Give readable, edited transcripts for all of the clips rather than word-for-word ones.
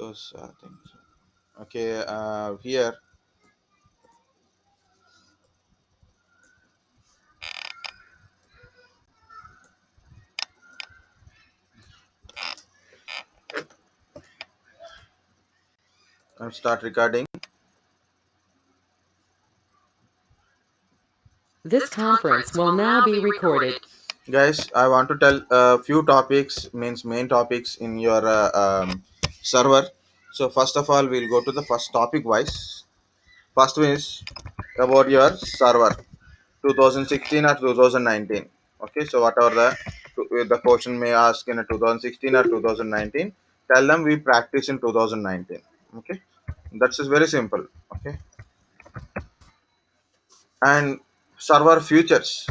those things. Okay, here I'll start recording. This conference will now be recorded. Guys, I want to tell a few topics, means main topics in your server. So first of all, we'll go to the first topic wise. First one is about your server 2016 or 2019. Okay, so whatever the question may ask in a 2016 or 2019, tell them we practice in 2019. Okay, that's just very simple. Okay, and server futures.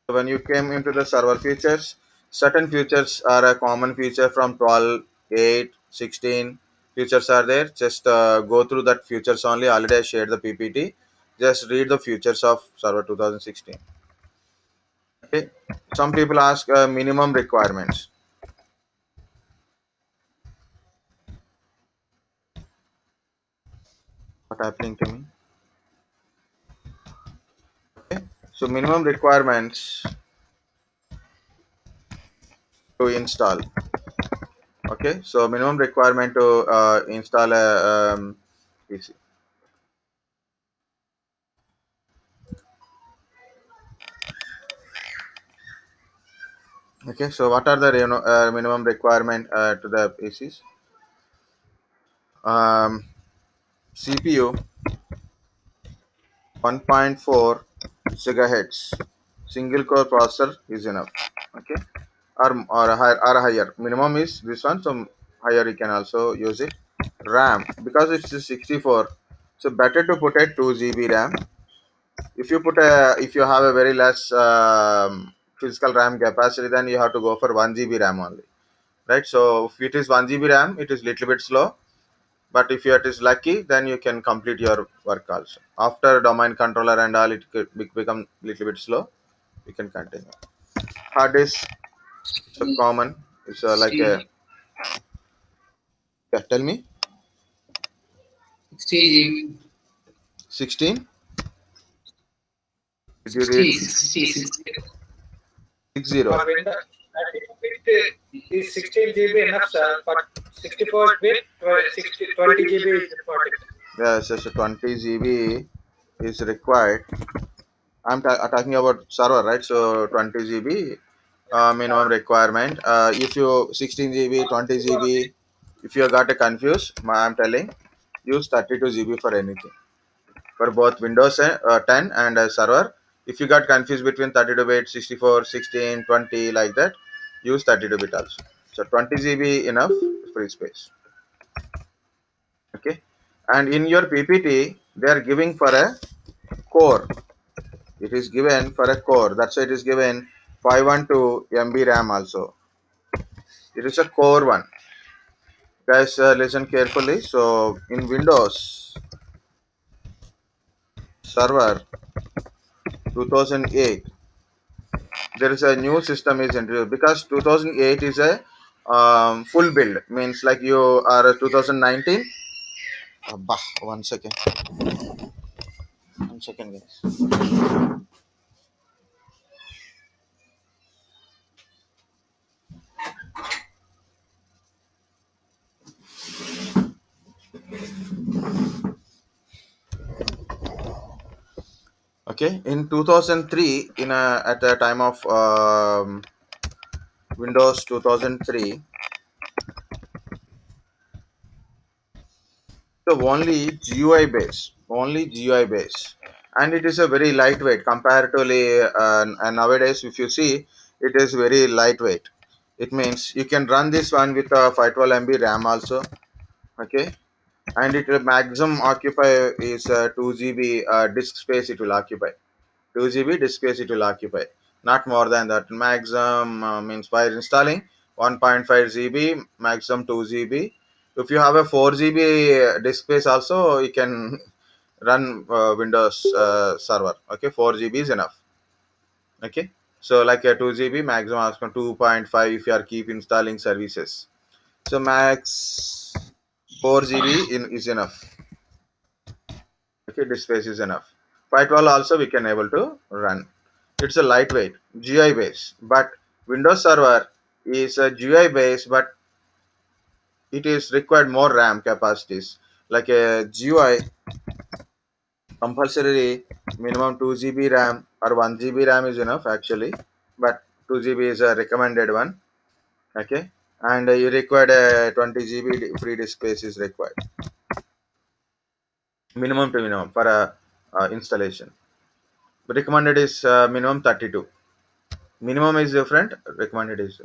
When you came into the server features, certain features are a common feature from 12, 8, 16 features are there. Just go through that features only. Already I shared the PPT. Just read the features of server 2016. Okay. Some people ask minimum requirements. What happening to me? Okay. So minimum requirements to install. Okay. So minimum requirement to install a PC. Okay. So what are the minimum requirement to the PCs? CPU 1.4 gigahertz, single core processor is enough. Okay, or higher. Minimum is this one, so higher you can also use it. RAM, because it's a 64, so better to put a 2 GB RAM. If you have a very less physical RAM capacity, then you have to go for 1 GB RAM only, right? So if it is 1 GB RAM, it is little bit slow, but if you it is lucky, then you can complete your work also. After domain controller and all, it could become little bit slow. You can continue. Hard disk, so common. It's like a, Sixty yeah, tell me. 60 16. Did you read 60 60? For Windows, 32-bit is 16 GB enough, sir. For 64-bit, 20 GB is important. Yes, so 20 GB is required. Talking about server, right? So 20 GB minimum requirement. If you 16 GB, 20 GB, if you got a confused, I'm telling, use 32 GB for anything. For both Windows 10 and server. If you got confused between 32-bit, 64, 16, 20 like that, use 32-bit also. So 20 GB enough free space. Okay. And in your PPT, they are giving for a core. It is given for a core. That's why it is given 512 MB RAM also. It is a core one. Guys, listen carefully. So in Windows Server 2008, there is a new system is introduced, because 2008 is a full build, means like you are a 2019. Bah, 1 second, 1 second, guys. Okay, in 2003, at the time of Windows 2003, so only GUI base, and it is a very lightweight comparatively. Nowadays, if you see, it is very lightweight. It means you can run this one with a 512 MB RAM also. Okay, and it will maximum occupy is 2 GB disk space. It will occupy 2 GB disk space. It will occupy, not more than that. Maximum means by installing 1.5 GB, maximum 2 GB. If you have a 4 GB disk space also, you can run Windows server. Okay, 4 GB is enough. Okay, so like a 2 GB maximum 2.5 if you are keep installing services. So max 4 GB is enough. Okay, this space is enough. 512 also we can able to run. It's a lightweight GUI base, but Windows Server is a GUI base, but it is required more RAM capacities. Like a GUI, compulsory minimum 2 GB RAM or 1 GB RAM is enough actually, but 2 GB is a recommended one. Okay, and you required a 20 GB free disk space is required, minimum to minimum for a installation. Recommended is minimum 32. Minimum is different, recommended is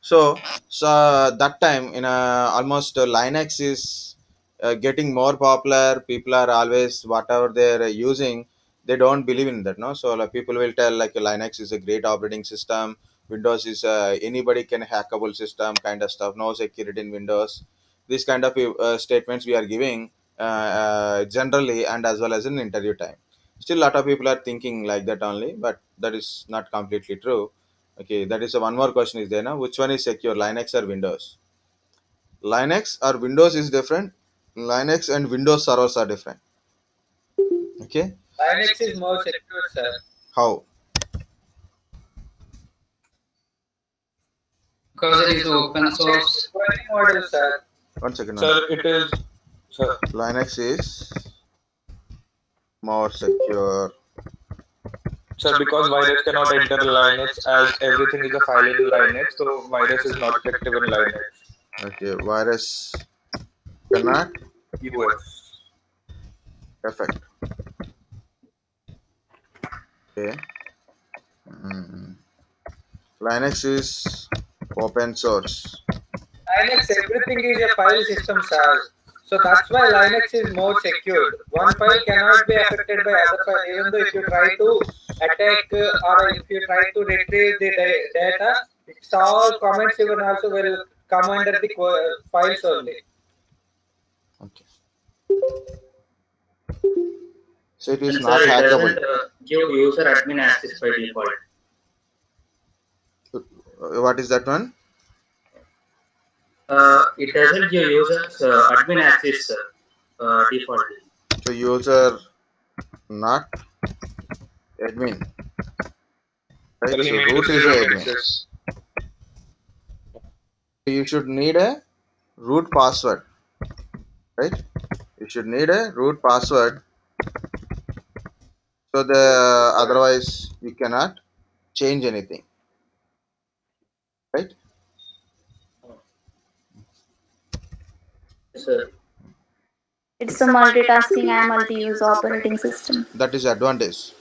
so that time in almost Linux is getting more popular. People are always whatever they're using, they don't believe in that, no. So like, people will tell like Linux is a great operating system, Windows is anybody can hackable system kind of stuff, no security in Windows. These kind of statements we are giving generally and as well as in interview time. Still a lot of people are thinking like that only, but that is not completely true. Okay, that is one more question is there now. Which one is secure, Linux or Windows? Linux or Windows is different. Linux and Windows servers are different. Okay, Linux is more secure, sir. how? because it is open source. Running model, sir. One second. Sir, it is, sir, Linux is more secure. sir, because virus cannot enter Linux as everything is a file in Linux, so virus is not effective in Linux. Okay, virus cannot US. affect. Okay, mm. Linux is open source. Linux, everything is a file system, sir. So that's why Linux is more secured. One file cannot be affected by other file. Even though if you try to attack or if you try to retrieve the data, it's all comments even also will come under the files only. Okay, so it is And not sir, it hackable. doesn't give user admin access by default. What is that one? It doesn't give users admin access defaultly. So user not admin, Sir, right? he So made root is zero a admin. access. You should need a root password, right? You should need a root password, so the otherwise you cannot change anything, right? Yes, sir. It's a multitasking and multi-use operating system. That is advantage.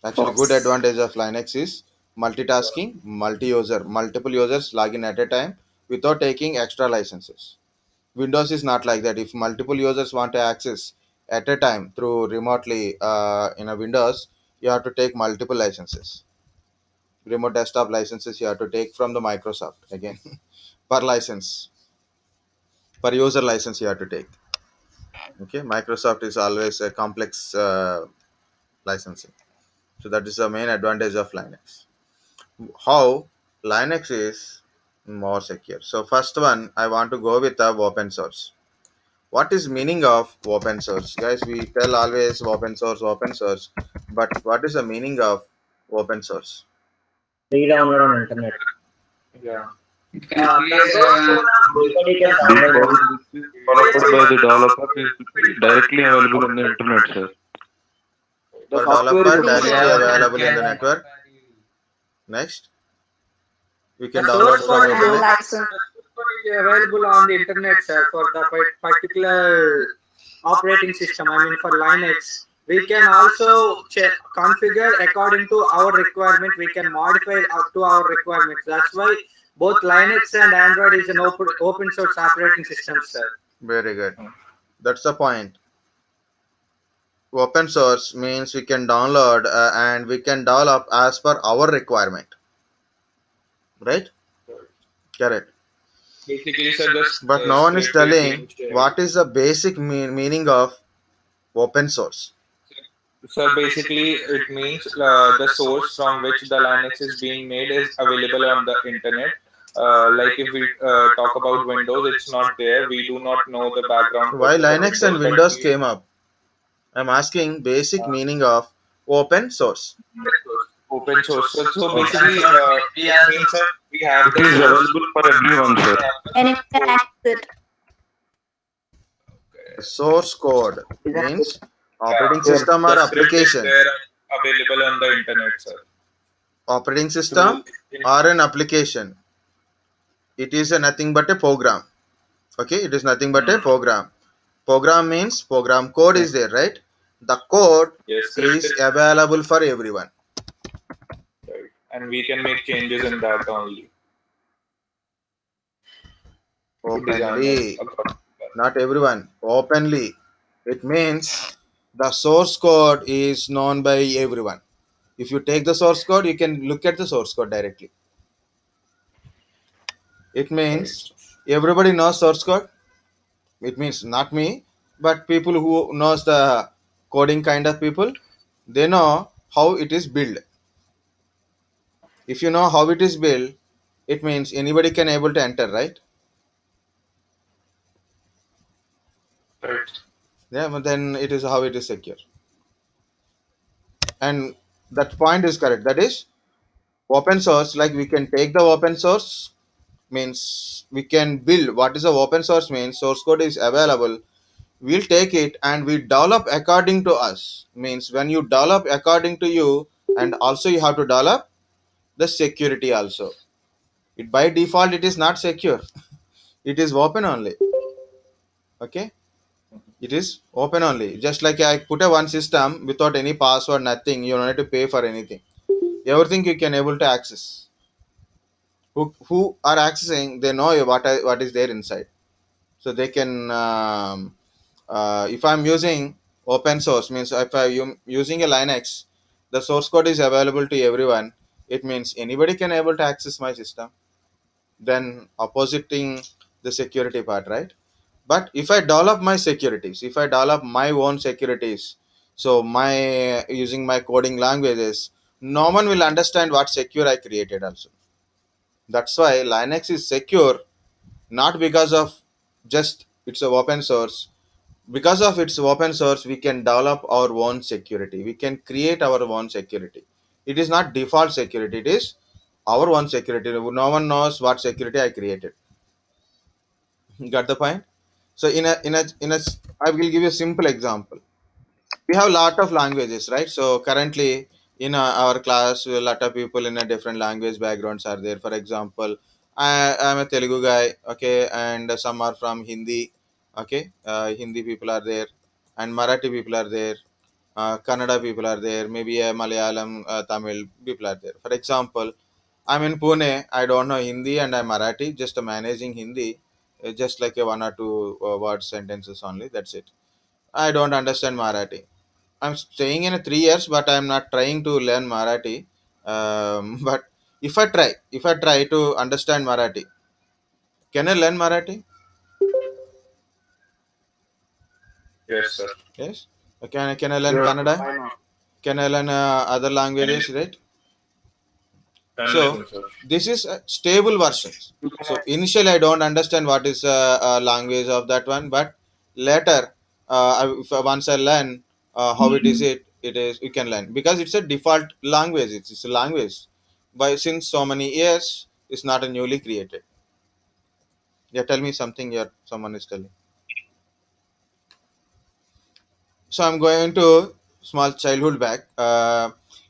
Actually, good advantage of Linux is multitasking, multi-user, multiple users log in at a time without taking extra licenses. Windows is not like that. If multiple users want to access at a time through remotely in a Windows, you have to take multiple licenses. Remote desktop licenses you have to take from the Microsoft again per license, per user license you have to take. Okay, Microsoft is always a complex licensing. So that is the main advantage of Linux. How Linux is more secure. So first one I want to go with the open source. What is meaning of open source, guys? We tell always open source, but what is the meaning of open source? Free download on internet. Yeah. The source code anybody can Default, download. which is developed by the developer, is directly available on the internet, sir. The For software developer is directly open. available in the network. Next, we can The download source from code is internet. available on the internet, sir, for the particular operating system. I mean, for Linux, we can also configure according to our requirement. We can modify up to our requirements. That's why both Linux and Android is an open source operating system, sir. Very good. That's the point. Open source means we can download and we can develop as per our requirement, right? Correct. Basically, sir, the But no one is script is telling being shared. what is the basic meaning of open source. Sir, basically, it means the source from which the Linux is being made is available on the internet, Like if we talk about Windows, it's not there. We do not know the background Why process of Linux and Windows, but Windows we came up? I'm asking basic uh, meaning of open source. open source. So Okay. basically, it means that we have It the is source. available for everyone, sir. Anyone can access it. Source code means operating Yeah, system the or script is application. there available on the internet, sir. Operating Through system or an application. It is a nothing but a program. Okay, it is nothing but a Hmm. program. Program means program code Yeah. is there, right? The code Yes, script is is available for everyone. right, and we can make changes in that only to design it Openly, according to that. not everyone. Openly. It means the source code is known by everyone. If you take the source code, you can look at the source code directly. It Right. means everybody knows source code. It means not me, but people who knows the coding kind of people, they know how it is built. If you know how it is built, it means anybody can able to enter, right? Right. Yeah, but then it is how it is secure. And that point is correct. That is open source. Like we can take the open source means we can build. What is the open source means? Source code is available. We'll take it and we develop according to us. Means when you develop according to you, and also you have to develop the security also. It by default it is not secure. It is open only. Okay, it is open only. Just like I put a one system without any password, nothing. You don't need to pay for anything. Everything you can able to access. Who are accessing? They know what is there inside, so they can. If I'm using open source, means if I'm using a Linux, the source code is available to everyone. It means anybody can able to access my system. Then oppositing the security part, right? But if I develop my securities, if I develop my own securities, so my using my coding languages, no one will understand what secure I created also. That's why Linux is secure, not because of just it's a open source. Because of its open source, we can develop our own security, we can create our own security. It is not default security, it is our own security. No one knows what security I created. Got the point? So in a I will give you a simple example. We have a lot of languages, right? So currently in our class, a lot of people in a different language backgrounds are there. For example, I'm a Telugu guy, okay, and some are from Hindi, okay. Hindi people are there, and Marathi people are there, Kannada people are there, maybe Malayalam, Tamil people are there. For example, I'm in Pune, I don't know Hindi and I'm Marathi, just managing Hindi, just like a one or two word sentences only, that's it. I don't understand Marathi. I'm staying in a 3 years, but I'm not trying to learn Marathi. But if I try to understand Marathi, can I learn Marathi? Yes, sir. Yes. Can I learn Kannada? Can I learn other languages? Right. So Anything, sir. this is a stable versions. So initially I don't understand what is language of that one, but later once I learn how it is you can learn because it's a default language. It's a language. By since so many years, it's not a newly created. Yeah, tell me something. Here, someone is telling. So I'm going to small childhood back.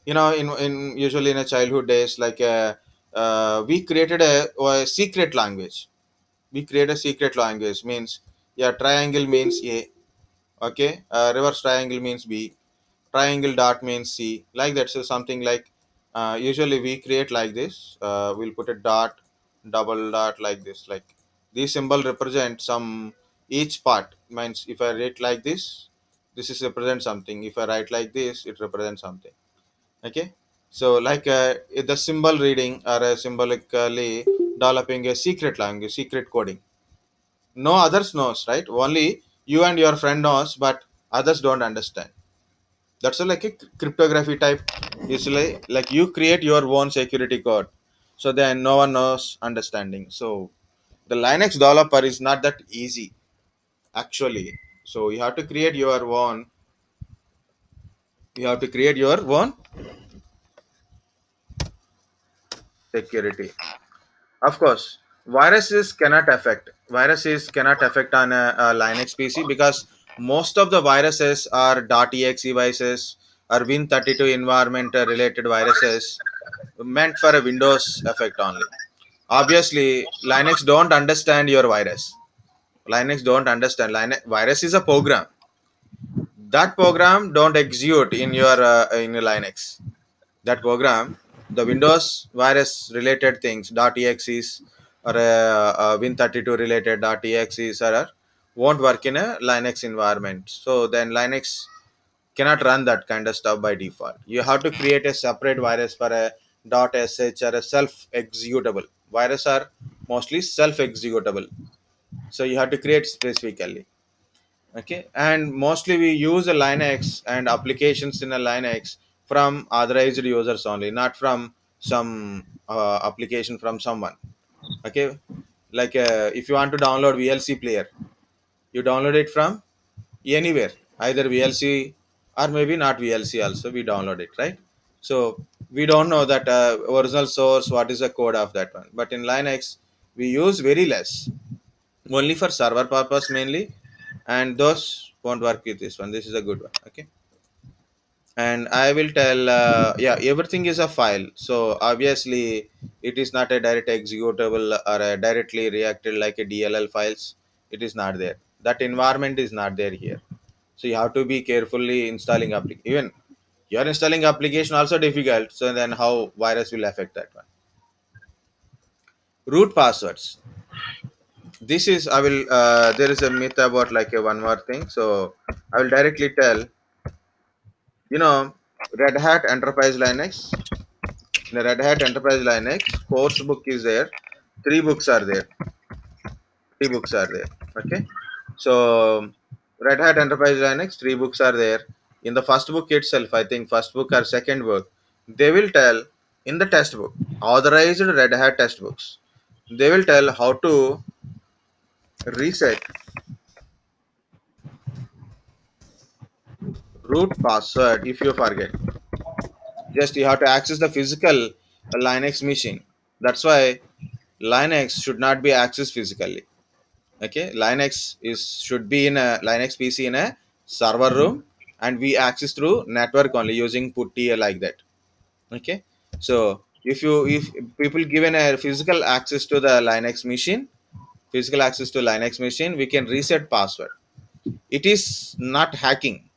In usually in a childhood days, like we created a secret language. We create a secret language means, yeah, triangle means A, okay, reverse triangle means B, triangle dot means C, like that. So something like usually we create like this. We'll put a dot, double dot, like this. Like this symbol represent some each part means if I write like this is represent something. If I write like this, it represents something. Okay, so like the symbol reading or symbolically developing a secret language, secret coding. No others knows, right? Only you and your friend knows, but others don't understand. That's like a cryptography type. It's like you create your own security code. So then no one knows understanding. So the Linux developer is not that easy actually. So you have to create your own. You have to create your own security. Of course, viruses cannot affect on a Linux PC because most of the viruses are .exe viruses or Win32 environment related viruses meant for a Windows effect only. Obviously, Linux don't understand your virus. Linux don't understand. Virus is a program. That program don't execute in your Linux. That program, the Windows virus related things .exes or Win32 related .exes or won't work in a Linux environment. So then Linux cannot run that kind of stuff by default. You have to create a separate virus for a .sh or a self executable. Virus are mostly self executable. So you have to create specifically. Okay, and mostly we use a Linux and applications in a Linux from authorized users only, not from some application from someone. Okay, like if you want to download VLC player, you download it from anywhere, either VLC or maybe not VLC also we download it, right? So we don't know that original source, what is the code of that one, but in Linux we use very less, only for server purpose mainly, and those won't work with this one. This is a good one. Okay, and I will tell yeah, everything is a file, so obviously it is not a direct executable or a directly reacted like a DLL files. It is not there. That environment is not there here. So you have to be carefully installing even you're installing application also difficult, so then how virus will affect that one. Root passwords. This is I will there is a myth about like a one more thing, so I will directly tell. You know, Red Hat Enterprise Linux. In the Red Hat Enterprise Linux, course book is there. Three books are there. Three books are there. Okay. So Red Hat Enterprise Linux, three books are there. In the first book itself, I think first book or second book, they will tell in the test book, authorized Red Hat test books. They will tell how to reset root password if you forget. Just you have to access the physical Linux machine. That's why Linux should not be accessed physically. Okay, Linux is should be in a Linux PC in a server room, and we access through network only using putty like that. Okay, so if people given a physical access to the Linux machine, we can reset password. It is not hacking.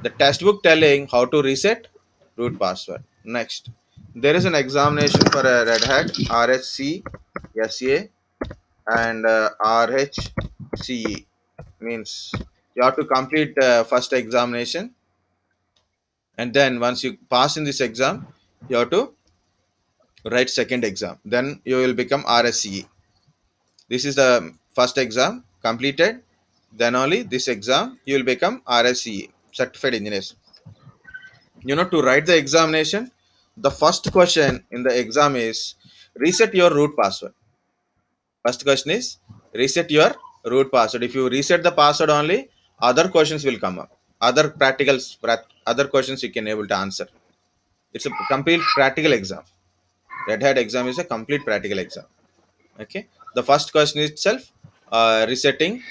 The textbook telling how to reset root password. Next, there is an examination for a Red Hat RHC SA and RHCE. Means you have to complete first examination, and then once you pass in this exam, you have to write second exam. Then you will become RSCE. This is the first exam completed. Then only this exam you will become RSCE, certified engineers. To write the examination, the first question in the exam is reset your root password. First question is reset your root password. If you reset the password only, other questions will come up. Other questions you can able to answer. It's a complete practical exam. Red Hat exam is a complete practical exam. Okay, the first question itself, resetting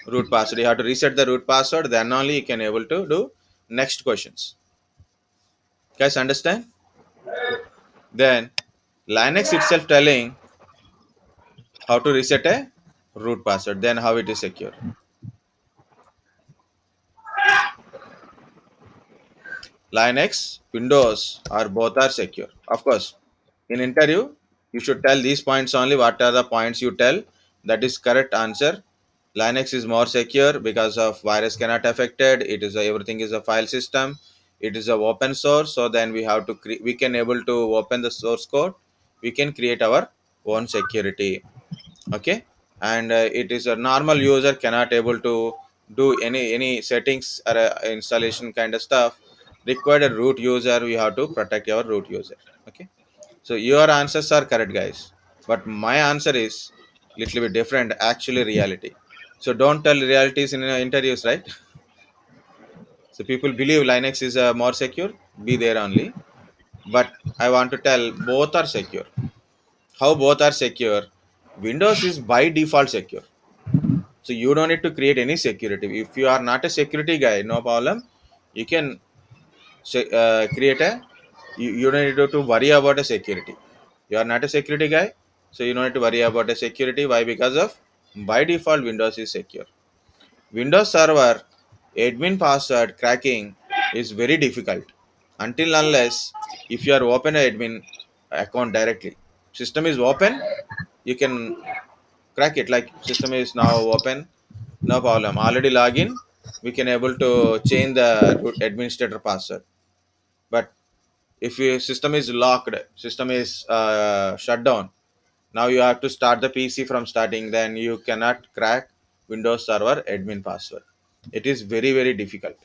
root password. You have to reset the root password, then only you can able to do next questions. Guys, understand? Then Linux itself telling how to reset a root password, then how it is secure. Linux, Windows, or both are secure. Of course, in interview, you should tell these points only. What are the points you tell? That is correct answer. Linux is more secure because of virus cannot affected. It is everything is a file system. It is a open source. So then we have to we can able to open the source code. We can create our own security. Okay, and it is a normal user cannot able to do any settings or installation kind of stuff. Required a root user. We have to protect our root user. Okay, So your answers are correct, guys, but my answer is little bit different. Actually, reality. So don't tell realities in interviews, right? So people believe Linux is more secure. Be there only, but I want to tell both are secure. How both are secure? Windows is by default secure. So you don't need to create any security. If you are not a security guy, no problem. You can create a. You don't need to worry about a security. You are not a security guy, so you don't need to worry about a security. Why? Because of by default Windows is secure. Windows Server admin password cracking is very difficult until unless if you are open a admin account directly. System is open, you can crack it. Like system is now open, no problem. Already login, we can able to change the root administrator password. But if your system is locked, system is shut down, now you have to start the PC from starting. Then you cannot crack Windows Server admin password. It is very very difficult,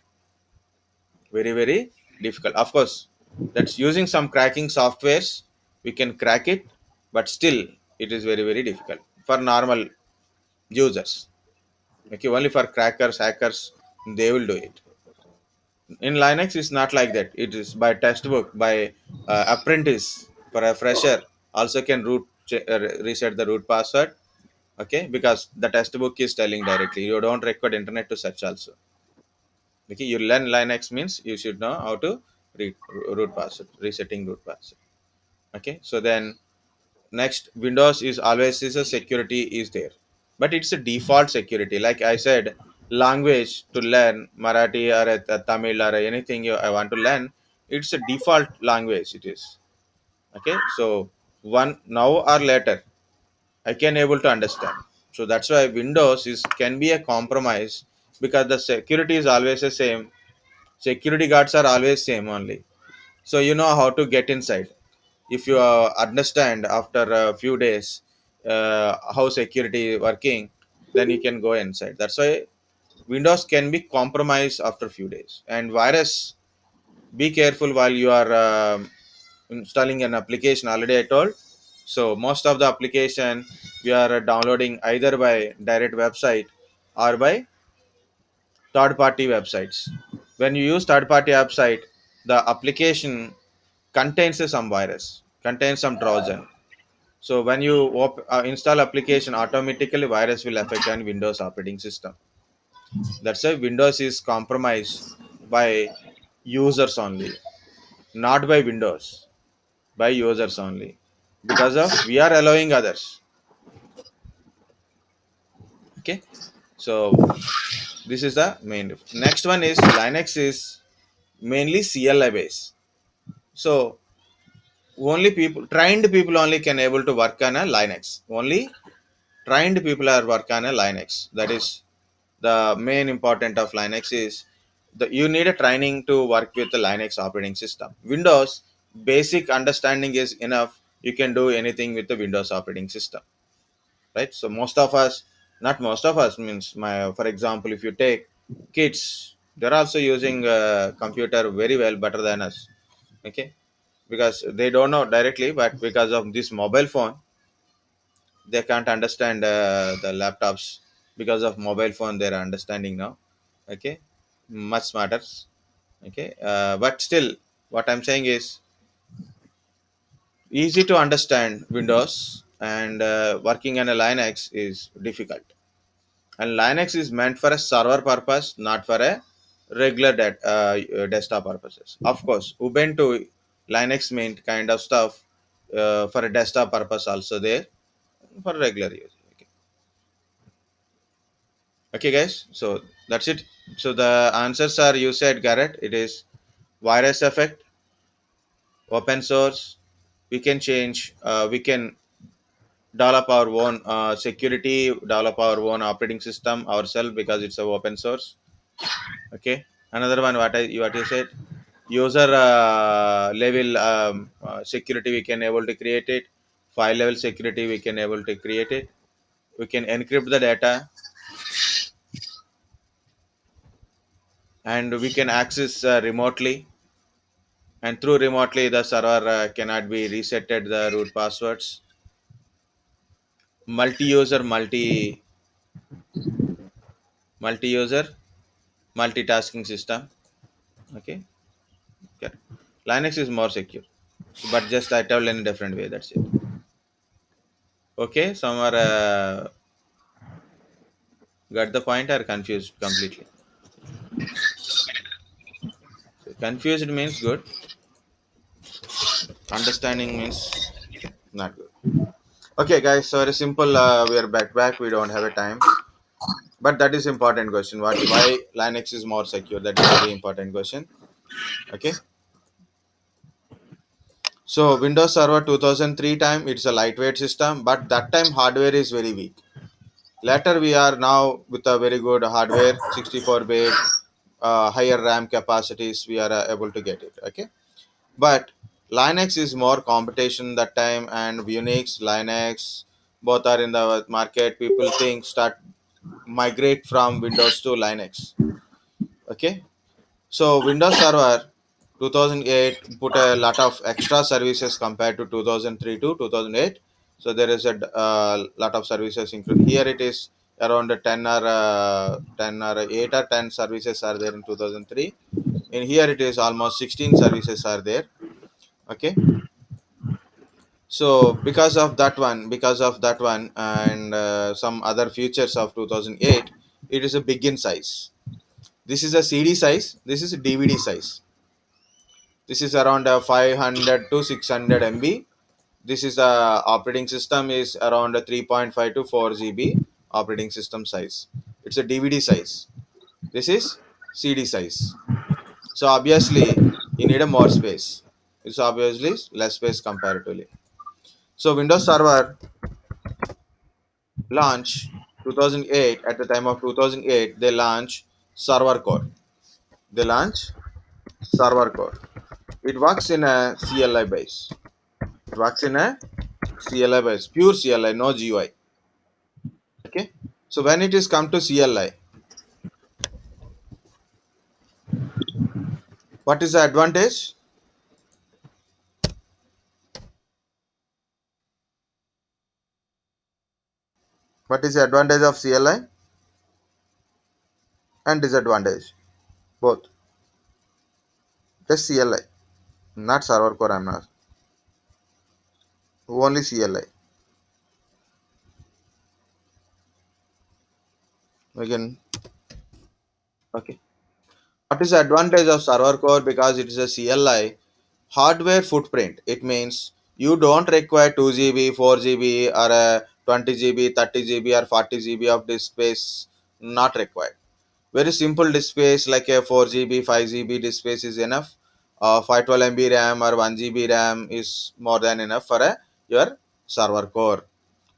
very very difficult. Of course, that's using some cracking softwares we can crack it, but still it is very very difficult for normal users. Okay, only for crackers, hackers, they will do it. In Linux, it's not like that. It is by textbook, by apprentice. For a fresher, also can reset the root password. Okay, because the textbook is telling directly. You don't require internet to search also. Okay, you learn Linux means you should know how to read root password, resetting root password. Okay, so then next, Windows is always is a security is there, but it's a default security. Like I said, language to learn Marathi or a Tamil or anything I want to learn, it's a default language. It is okay. So one now or later, I can able to understand. So that's why Windows is can be a compromise because the security is always the same. Security guards are always same only. So you know how to get inside. If you understand after a few days how security working, then you can go inside. That's why Windows can be compromised after few days. And virus, be careful while you are installing an application. Already I told. So most of the application we are downloading either by direct website or by third party websites. When you use third party website, the application contains some virus, contains some trojan. So when you install application, automatically virus will affect on Windows operating system. That's why Windows is compromised by users only, not by Windows, by users only, because of we are allowing others. Okay, so this is the main. Next one is Linux is mainly CLI base. So only people, trained people only can able to work on a Linux. Only trained people are work on a Linux. That is the main important of Linux is the you need a training to work with the Linux operating system. Windows basic understanding is enough. You can do anything with the Windows operating system, right? So most of us, not most of us means my, for example, if you take kids, they're also using computer very well, better than us. Okay, because they don't know directly, but because of this mobile phone they can't understand the laptops. Because of mobile phone they're understanding now. Okay, much smarter. Okay, but still what I'm saying is easy to understand Windows, and working on a Linux is difficult. And Linux is meant for a server purpose, not for a regular desktop purposes. Of course, Ubuntu Linux meant kind of stuff for a desktop purpose also there for regular use. Okay. Okay, guys. So that's it. So the answers are, you said Garrett. It is virus effect, open source. We can change. We can develop our own security, develop our own operating system ourselves because it's a open source. Okay. Another one, what you said, user level security we can able to create it. File level security we can able to create it. We can encrypt the data, and we can access remotely. and through remotely the server cannot be resetted the root passwords. Multi-user, multi-user, multitasking system. Okay, correct. Linux is more secure, but just I tell in a different way. That's it. Okay, some are got the point or confused completely. So confused means good. Understanding means not good. Okay, guys. So very simple. We are back. We don't have a time, but that is important question. Why Linux is more secure? That is very important question. Okay. So Windows Server 2003 time it's a lightweight system, but that time hardware is very weak. Later we are now with a very good hardware, 64-bit, higher RAM capacities. We are able to get it. Okay, but Linux is more competition that time, and Unix, Linux, both are in the market. People think start migrate from Windows to Linux. Okay, so Windows Server 2008 put a lot of extra services compared to 2003 to 2008. So there is a lot of services include here. It is around 10 or 8 or 10 services are there in 2003. In here it is almost 16 services are there. Okay, so because of that one, and some other features of 2008, it is a big in size. This is a CD size. This is a DVD size. This is around 500 to 600 MB. This is operating system is around 3.5 to 4 GB operating system size. It's a DVD size. This is CD size. So obviously you need a more space. It's obviously less space comparatively. So Windows Server launch 2008, at the time of 2008 they launch Server Core. They launch Server Core. It works in a CLI base. It works in a CLI base, pure CLI, no GUI. Okay. So when it is come to CLI, what is the advantage? What is the advantage of CLI and disadvantage? Both. Just CLI, not server core. I'm not. Only CLI. Again. Okay. What is the advantage of server core? Because it is a CLI hardware footprint. It means you don't require 2 GB, 4 GB, or a 20 GB, 30 GB, or 40 GB of disk space. Not required. Very simple disk space like a 4 GB, 5 GB disk space is enough. 512 MB RAM or 1 GB RAM is more than enough for your server core.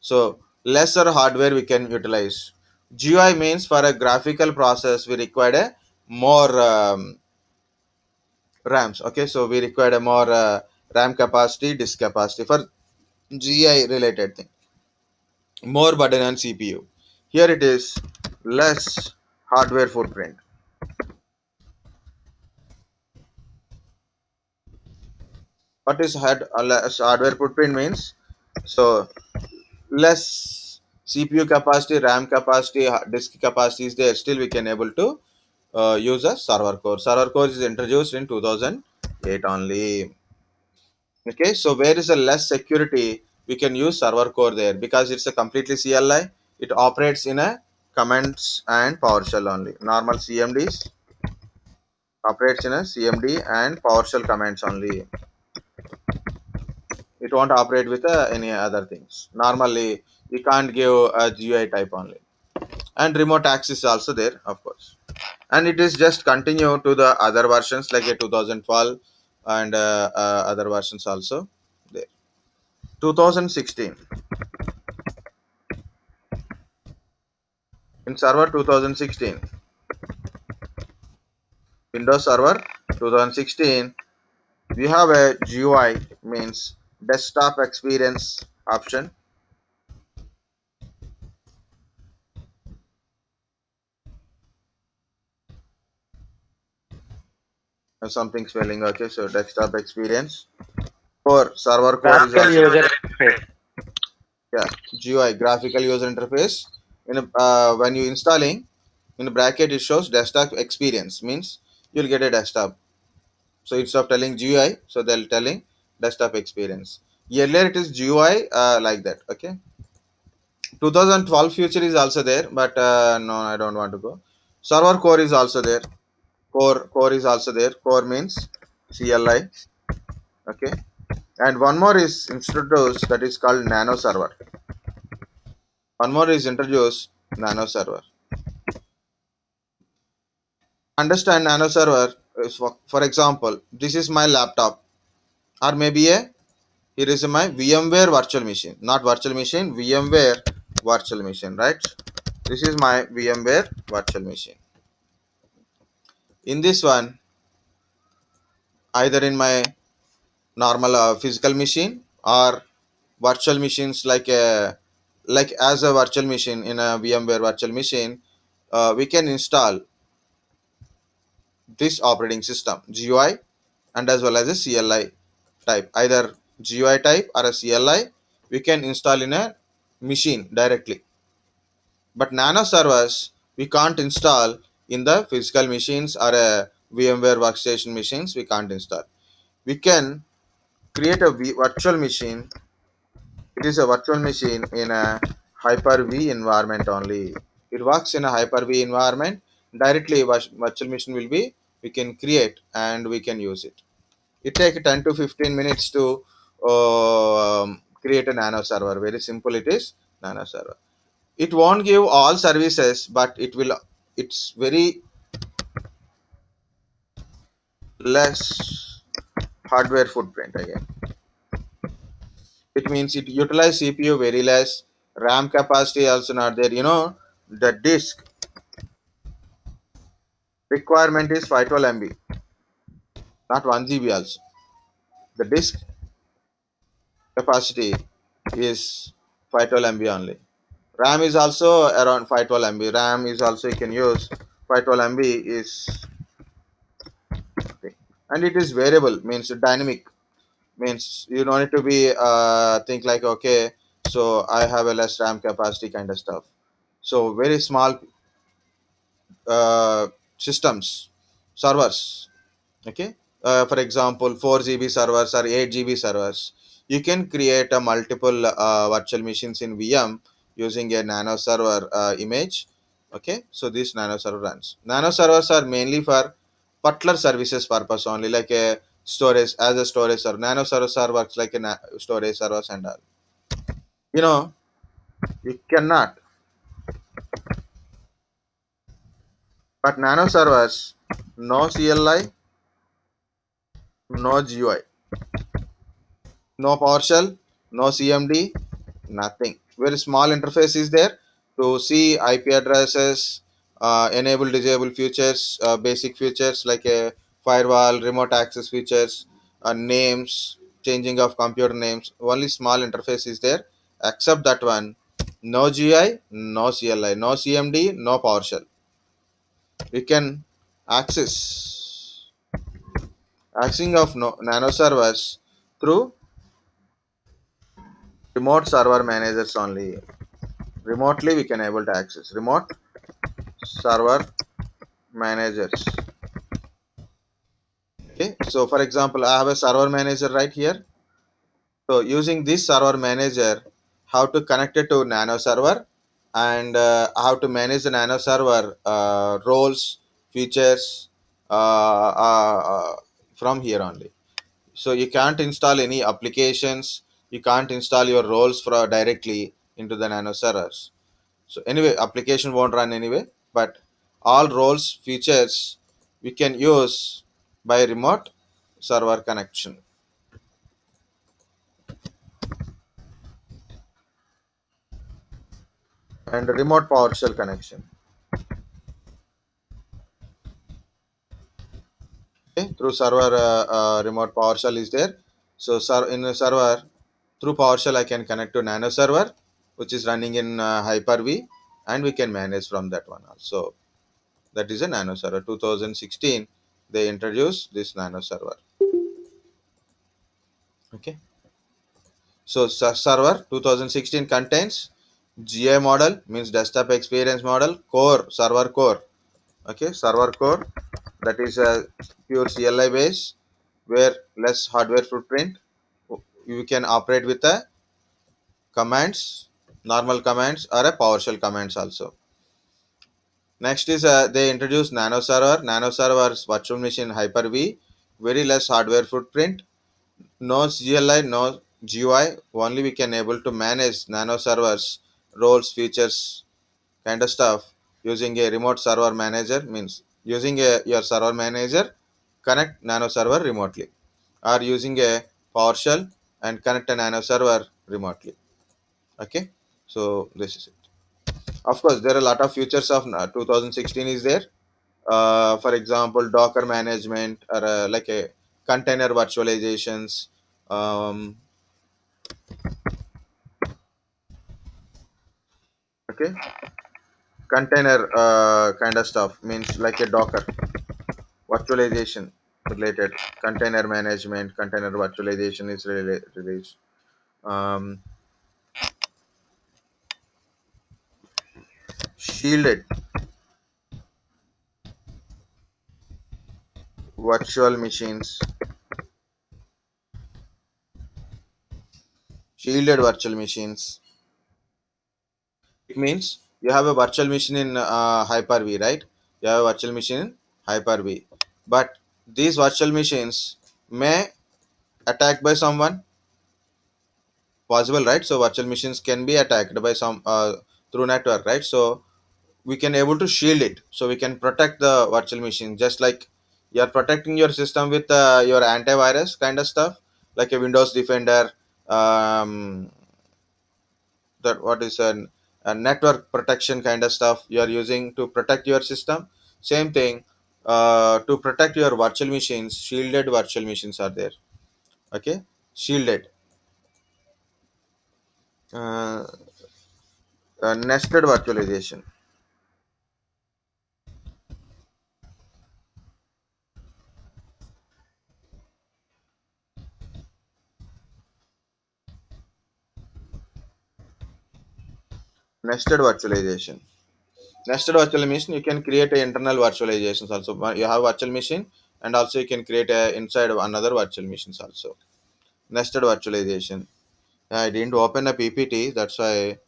So lesser hardware we can utilize. GUI means for a graphical process we required a more RAMs. Okay, so we required a more RAM capacity, disk capacity for GUI related thing. More burden on CPU. Here it is less hardware footprint. What is less hardware footprint means? So less CPU capacity, RAM capacity, disk capacity is there. Still we can able to use a server core. Server core is introduced in 2008 only. Okay, so where is the less security? We can use server core there because it's a completely CLI. It operates in a commands and PowerShell only. Normal CMDs operates in a CMD and PowerShell commands only. It won't operate with any other things. Normally, you can't give a GUI type only. And remote access is also there, of course. And it is just continue to the other versions like a 2012 and other versions also there. 2016 in server 2016 Windows Server 2016 we have a GUI means desktop experience option. something spelling. Okay, so desktop experience. Core server core is Graphical also user interface. yeah, GUI graphical user interface. When you installing in a bracket, it shows desktop experience means you'll get a desktop. So instead of telling GUI, so they'll telling desktop experience. Earlier it is GUI like that. Okay. 2012 future is also there, but no, I don't want to go. Server core is also there. Core is also there. Core means CLI. Okay. And one more is introduced, that is called Nano server. One more is introduced, Nano server. Understand Nano server is for example, this is my laptop, or maybe a here is my VMware virtual machine, not virtual machine, VMware virtual machine, right? This is my VMware virtual machine. In this one, either in my normal physical machine or virtual machines, like as a virtual machine in a VMware virtual machine, we can install this operating system GUI and as well as a CLI type, either GUI type or a CLI we can install in a machine directly. But Nano servers we can't install in the physical machines or a VMware workstation machines. We can't install. We can create a virtual machine. It is a virtual machine in a Hyper-V environment only. It works in a Hyper-V environment. Directly, virtual machine will be we can create and we can use it. It takes 10 to 15 minutes to create a Nano server. Very simple. It is Nano server. It won't give all services, but it will. It's very less hardware footprint again. It means it utilize CPU very less. RAM capacity also not there. The disk requirement is 512 MB, not 1 GB also. The disk capacity is 512 MB only. RAM is also around 512 MB. RAM is also you can use 512 MB is okay. And it is variable means dynamic means you don't need to be think like okay, so I have a less RAM capacity kind of stuff. So very small systems servers, okay, for example 4 GB servers or 8 GB servers, you can create a multiple virtual machines in VM using a Nano server image. Okay, so this Nano server runs. Nano servers are mainly for particular services purpose only, like a storage, as a storage server. Nano server works like a storage servers and all. you know you cannot, but Nano servers no CLI, no GUI, no PowerShell, no CMD, nothing. Very small interface is there to see IP addresses, enable, disable features, basic features like a firewall, remote access features, names, changing of computer names. Only small interface is there. Except that one, no GI, no CLI, no CMD, no PowerShell. We can access accessing of nano servers through remote server managers only. Remotely we can able to access remote server managers. Okay, so for example I have a server manager right here. So using this server manager, how to connect it to Nano server and how to manage the Nano server roles, features from here only. So you can't install any applications, you can't install your roles for directly into the Nano servers. So anyway, application won't run anyway, but all roles features we can use by remote server connection and remote PowerShell connection. Okay, through server remote PowerShell is there. So in a server through PowerShell I can connect to Nano server, which is running in Hyper-V, and we can manage from that one also. That is a Nano server 2016. they introduced this nano server. Okay, so server 2016 contains GI model, means desktop experience model, core, server core. Okay, server core, that is a pure CLI base where less hardware footprint. You can operate with a commands, normal commands or a PowerShell commands also. Next is they introduced nano server. Nano server's virtual machine Hyper-V, very less hardware footprint, no CLI, no GUI. Only we can able to manage nano servers, roles, features, kind of stuff using a remote server manager. Means using your server manager, connect nano server remotely, or using a PowerShell and connect a nano server remotely. Okay, so this is it. Of course, there are a lot of features of 2016 is there. For example, Docker management or like a container virtualizations. Um, okay, container kind of stuff, means like a Docker virtualization related, container management, container virtualization is released. Um, shielded virtual machines, shielded virtual machines. It means you have a virtual machine in Hyper-V, right? You have a virtual machine in Hyper-V, but these virtual machines may attacked by someone, possible, right? So virtual machines can be attacked by some through network, right? So we can able to shield it, so we can protect the virtual machine, just like you're protecting your system with your antivirus kind of stuff, like a Windows Defender, um, that what is a network protection kind of stuff you are using to protect your system. Same thing, to protect your virtual machines, shielded virtual machines are there. Okay, shielded, uh, nested virtualization. Nested virtualization. Nested virtualization, you can create a internal virtualizations also. You have virtual machine, and also you can create a inside of another virtual machines also. Nested virtualization. I didn't open a PPT, that's why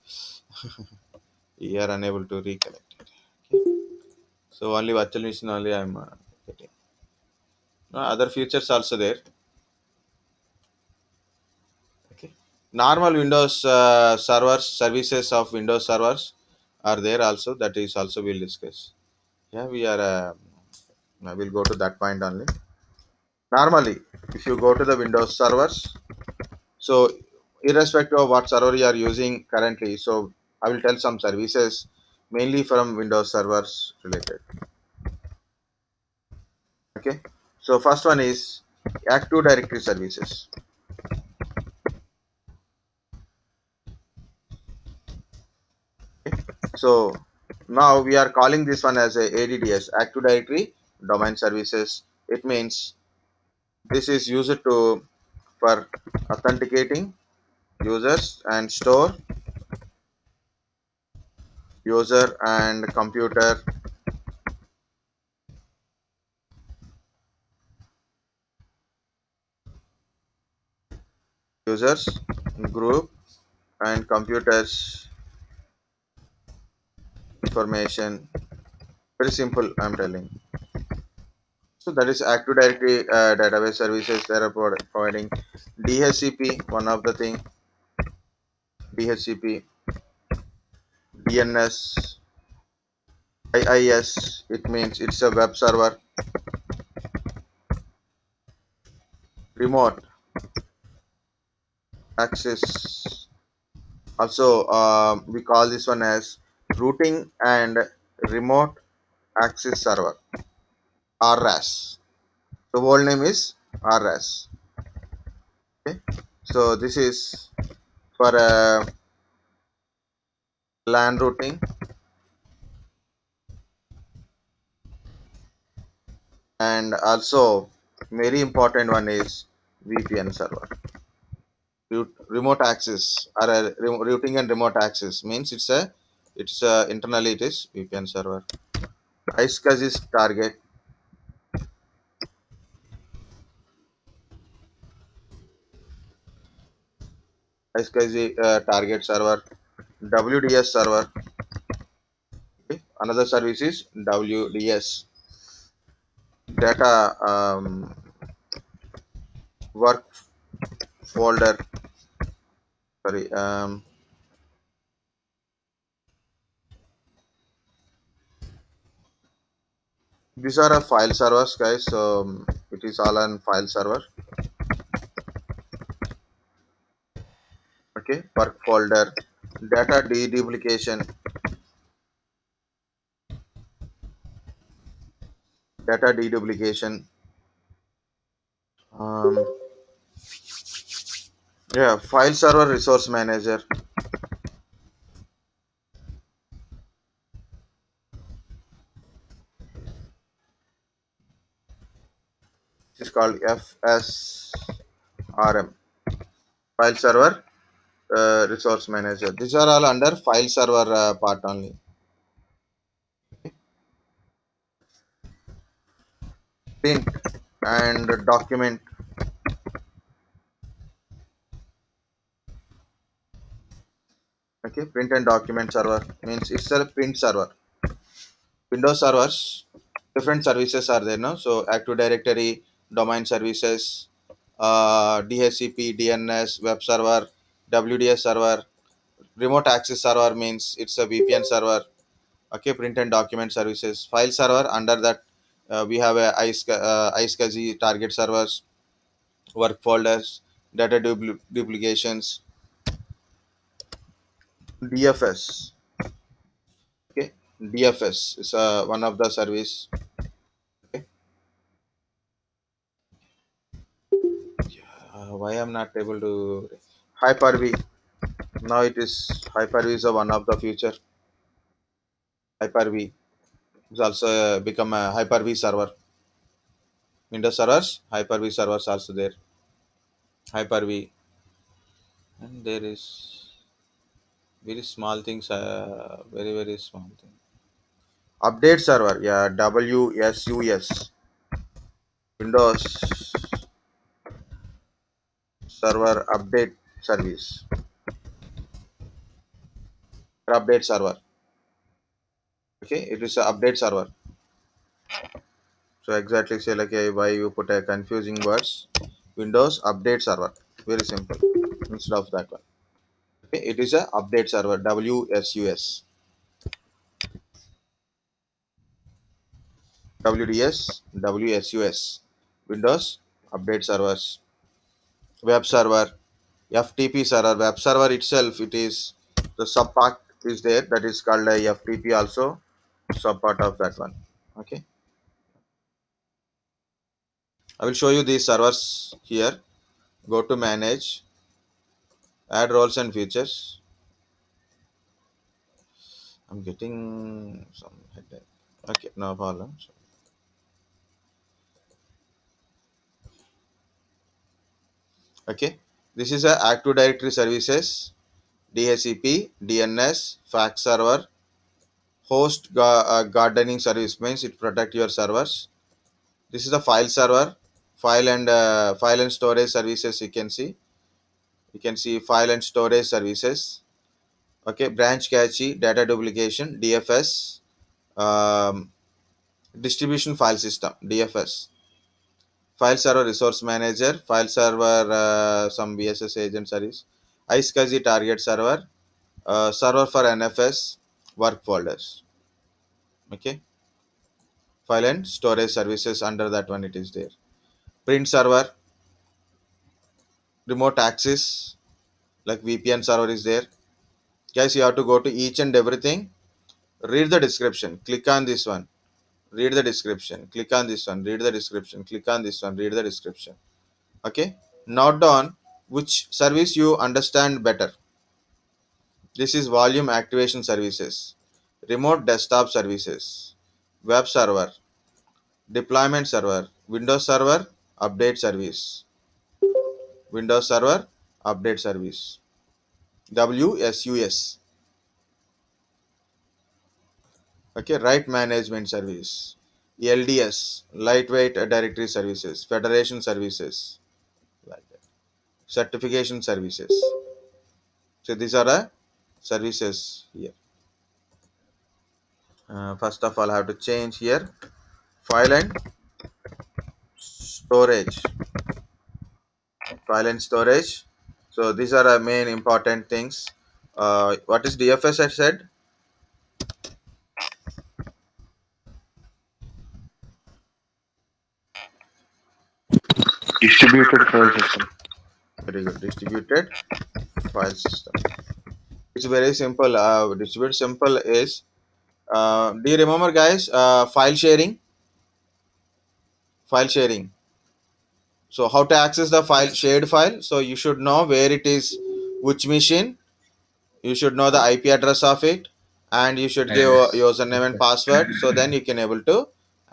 you are unable to recollect it. So only virtual machine only I'm getting. Other features also there. Okay. Normal Windows servers, services of Windows servers are there also. That is also we'll discuss. Yeah, we are. I will go to that point only. Normally, if you go to the Windows servers, so irrespective of what server you are using currently, so I will tell some services mainly from Windows servers related. Okay. So first one is Active Directory services. So now we are calling this one as a ADDS, Active Directory Domain Services. It means this is used to for authenticating users and store user and computer users group and computers information. Very simple, I'm telling. So that is Active Directory database services. They are providing DHCP, one of the thing, DHCP, DNS, IIS. It means it's a web server, remote access. Also, we call this one as routing and remote access server, RAS. The whole name is RAS. Okay, so this is for LAN routing And also very important one is VPN server. Remote access or routing and remote access means it's internally it is VPN server. iSCSI is target. iSCSI target server. WDS server. Okay. Another service is WDS, data work folder. Sorry. These are a file servers, guys. So it is all on file server. Okay. Work folder. Data deduplication. Data deduplication. Um, yeah. File server resource manager. It is called FSRM. File server resource manager. These are all under file server part only. Print and document. Okay, print and document server means it's a print server. Windows servers, different services are there now. So Active Directory, domain services, DHCP, DNS, web server, WDS server, remote access server means it's a VPN server. Okay, print and document services, file server. Under that, we have a iSCSI target servers, work folders, data duplications, DFS. Okay, DFS is one of the service. Okay. Why I'm not able to Hyper-V. Now it is Hyper-V is one of the future. Hyper-V is also become a Hyper-V server. Windows servers, Hyper-V servers also there. Hyper-V, and there is very small things. Very small thing. Update server, yeah, WSUS. Windows server update service. Update server. Okay, it is a update server. So exactly say like why you put a confusing words. Windows update server. Very simple. Instead of that one. Okay, it is a update server. WSUS. WDS. WSUS. Windows update servers. Web server. FTP server. Web server itself, it is the sub part is there, that is called a FTP also. Sub part of that one. Okay. I will show you these servers here. Go to manage, add roles and features. I'm getting some headache. Okay, no problem. Okay, this is a Active Directory services, DHCP, DNS, fax server, host gardening service means it protect your servers. This is the file server, file and storage services. You can see file and storage services. Okay, branch cache, data duplication, DFS, um, distribution file system, DFS, file server resource manager, file server some BSS agent service, iSCSI target server, server for NFS, work folders. Okay, file and storage services, under that one it is there. Print server, remote access like VPN server is there. Guys, you have to go to each and everything, read the description, click on this one, read the description, click on this one, read the description, click on this one, read the description. Okay, note down which service you understand better. This is volume activation services, remote desktop services, web server, deployment server, Windows Server update service, Windows Server update service, WSUS. Okay, right management service, LDS, lightweight directory services, federation services, like that, certification services. So these are the services here. First of all, I have to change here file and storage, file and storage. So these are the main important things. What is DFS? I said Distributed file system. very good. Distributed file system. It's very simple. Distributed simple is. Do you remember, guys? File sharing. File sharing. So how to access the file, Yes. shared file? So you should know where it is, which machine. You should know the IP address of it, and you should give a Yes. username and password. So then you can able to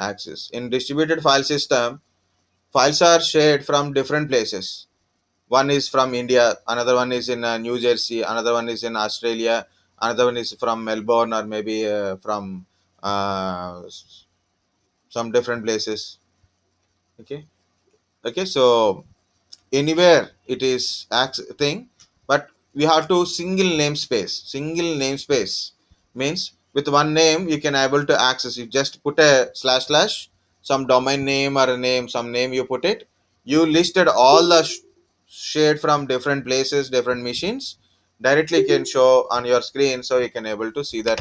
access. In distributed file system, files are shared from different places. One is from India, another one is in New Jersey, another one is in Australia, another one is from Melbourne, or maybe from some different places. Okay, okay. So anywhere it is thing, but we have to single namespace means with one name you can able to access. You just put a slash slash some domain name or a name, some name you put it, you listed all the shared from different places, different machines, directly can show on your screen, so you can able to see that.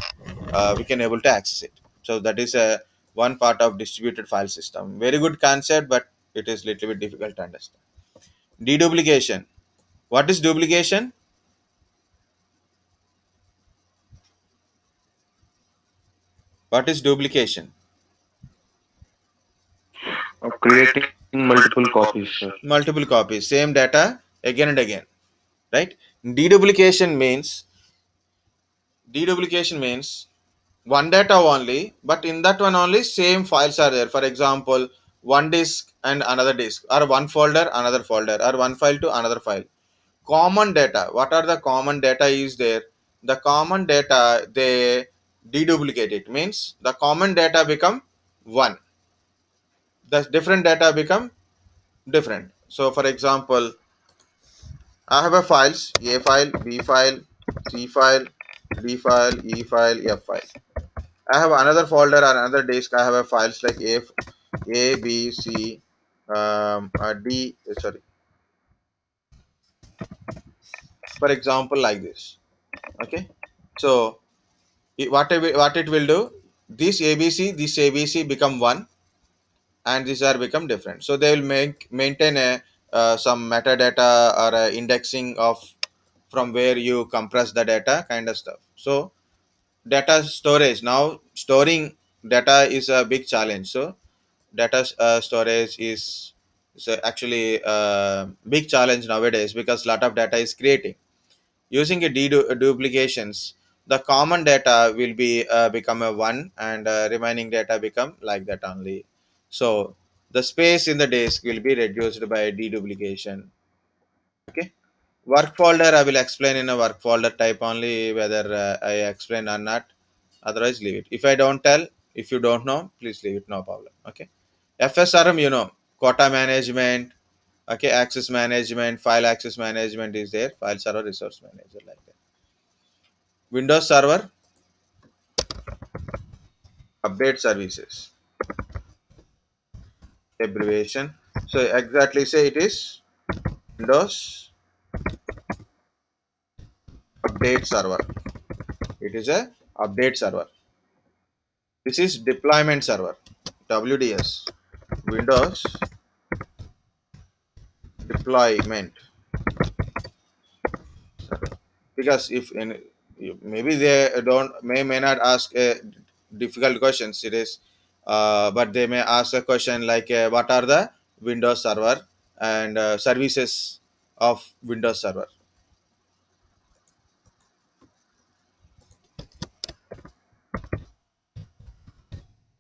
We can able to access it. So that is a one part of distributed file system. Very good concept, but it is little bit difficult to understand. Deduplication. What is duplication? What is duplication? Creating multiple copies, sir. Multiple copies, same data again and again, right? Deduplication means deduplication means one data only, but in that one only same files are there. For example, one disk and another disk, or one folder, another folder, or one file to another file. Common data. What are the common data is there? The common data they deduplicate it means the common data become one, the different data become different. So for example, I have a files, a file, b file, c file, d file, e file, f file. I have another folder or another disk, I have a files like a b c, d, sorry, for example, like this. Okay, so what it will do, this abc, this abc become one, and these are become different. So they will maintain a some metadata or a indexing of from where you compress the data kind of stuff. So data storage, now storing data is a big challenge. So data storage is actually a big challenge nowadays, because lot of data is creating using a duplications. The common data will be become a one, and remaining data become like that only. So the space in the disk will be reduced by deduplication. Okay, work folder I will explain in a work folder type only, whether I explain or not. Otherwise leave it. If I don't tell, if you don't know, please leave it, no problem. Okay, FSRM, quota management. Okay, access management, file access management is there, file server resource manager, like that. Windows Server update services, abbreviation. So exactly say it is Windows update server. It is a update server. This is deployment server, WDS, Windows deployment server. Because if in, maybe they don't may not ask difficult questions. It is, but they may ask a question like, what are the Windows Server and services of Windows Server?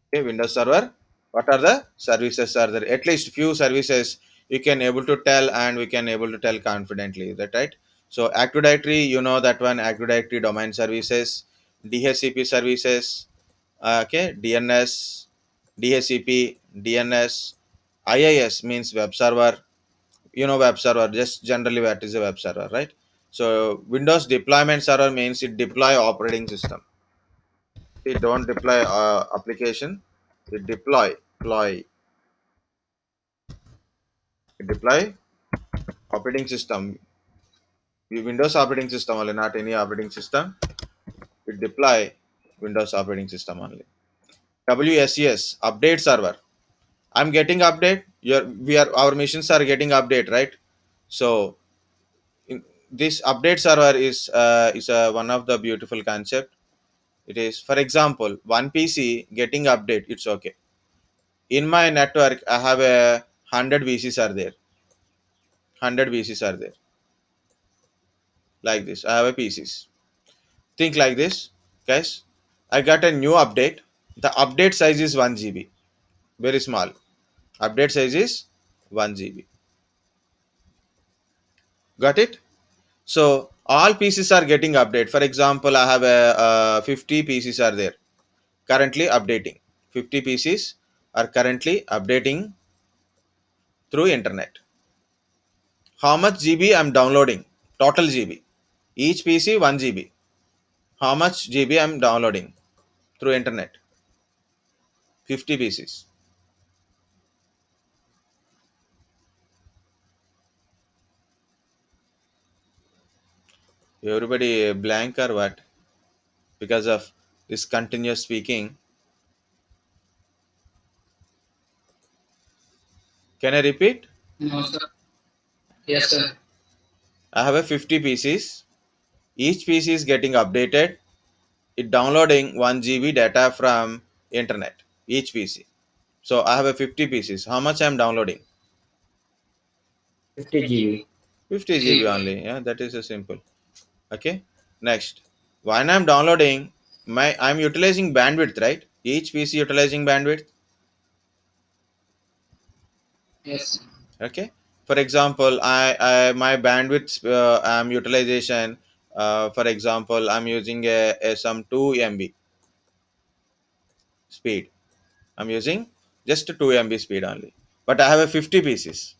Okay, Windows Server What are the services are there? At least few services you can able to tell, and we can able to tell confidently. Is that right? So Active Directory, you know that one. Active Directory domain services, DHCP services, okay, DNS, DHCP, DNS, IIS means web server. You know web server, just generally what is a web server, right? So Windows deployment server means it deploy operating system. It don't deploy application, it deploy operating system. Windows operating system only, not any operating system. It deploy Windows operating system only. WSES update server. I'm getting update. Our machines are getting update, right? So this update server is one of the beautiful concept. It is, for example, one PC getting update. It's okay. In my network, I have a 100 VCs are there. 100 VCs are there. Like this, I have a PCs. Think like this, guys. I got a new update. The update size is 1 GB. Very small. Update size is 1 GB. Got it? So all PCs are getting update. For example, I have a 50 PCs are there currently updating. 50 PCs are currently updating through internet. How much GB I'm downloading? Total GB. Each PC 1 GB. How much GB I'm downloading through internet? 50 PCs. Everybody blank or what? Because of this continuous speaking. Can I repeat? No, sir. Yes, sir. I have a 50 PCs. Each PC is getting updated. It downloading 1 GB data from internet. Each PC. So I have a 50 PCs. How much I'm downloading? 50 GB. 50 GB only. Yeah, that is a simple. Okay. Next, when I'm downloading, I'm utilizing bandwidth, right? Each PC utilizing bandwidth. Yes. Okay. For example, I my bandwidth I'm utilization. For example, I'm using a some 2 MB speed. I'm using just 2 MB speed only. But I have a 50 PCs.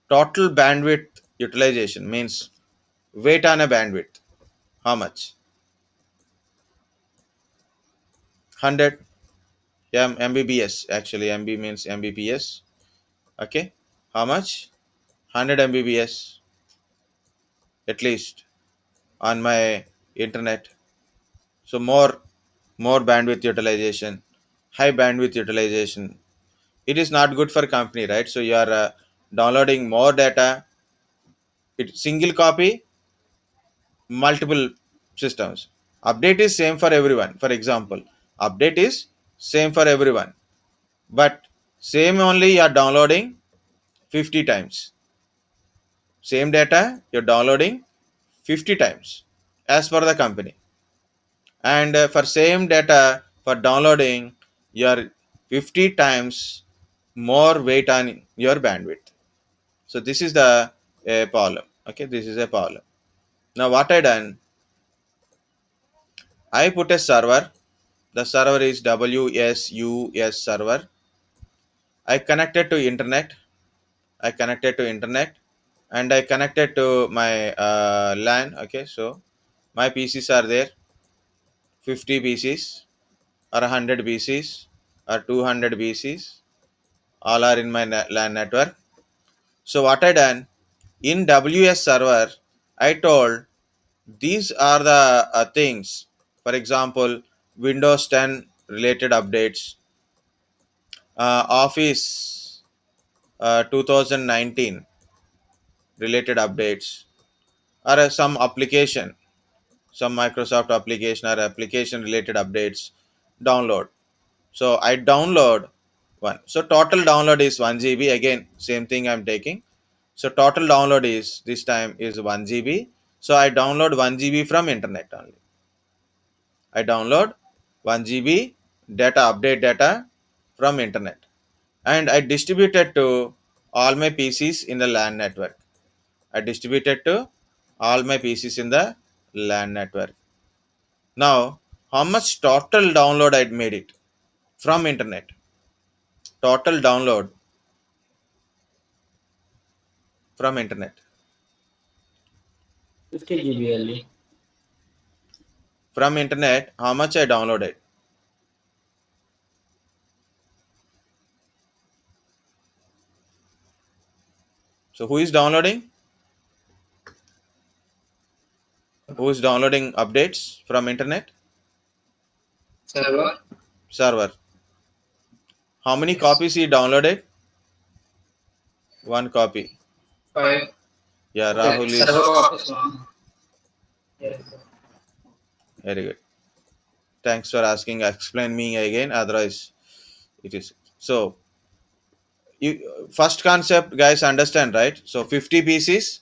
Total bandwidth utilization means weight on a bandwidth. How much? 100 Mbps. Actually, MB means Mbps. Okay. How much? 100 Mbps at least on my internet. So more bandwidth utilization, high bandwidth utilization. It is not good for company, right? So you are downloading more data. It single copy, multiple systems. Update is same for everyone. For example, update is same for everyone, but same only you are downloading 50 times. Same data you're downloading 50 times as per the company. And for same data for downloading, you're 50 times more weight on your bandwidth. So this is the problem. Okay, this is a problem. Now what I done, I put a server. The server is WSUS server. I connected to internet. I connected to internet, and I connected to my LAN. Okay, so my PCs are there, 50 PCs or 100 PCs or 200 PCs, all are in my LAN network. So what I done, in WS server, I told these are the things. For example, Windows 10 related updates, Office 2019 related updates, or some application, some Microsoft application or application related updates, download. So I download one. So total download is 1 GB. Again, same thing I'm taking. So total download is this time is 1 GB. So I download 1 GB from internet only. I download 1 GB data, update data from internet. and I distributed to all my PCs in the LAN network. I distributed to all my PCs in the LAN network. Now, how much total download I made it from internet? Total download from internet. 50 GB only. From internet, how much I downloaded? So who is downloading? Who is downloading updates from internet? Server. Server. How many copies he downloaded? One copy. 5. Yeah, Okay. Rahul is Server copies 1. Yes. very good. Thanks for asking. Explain me again. Otherwise, it is so. You first concept, guys, understand, right? So 50 pieces,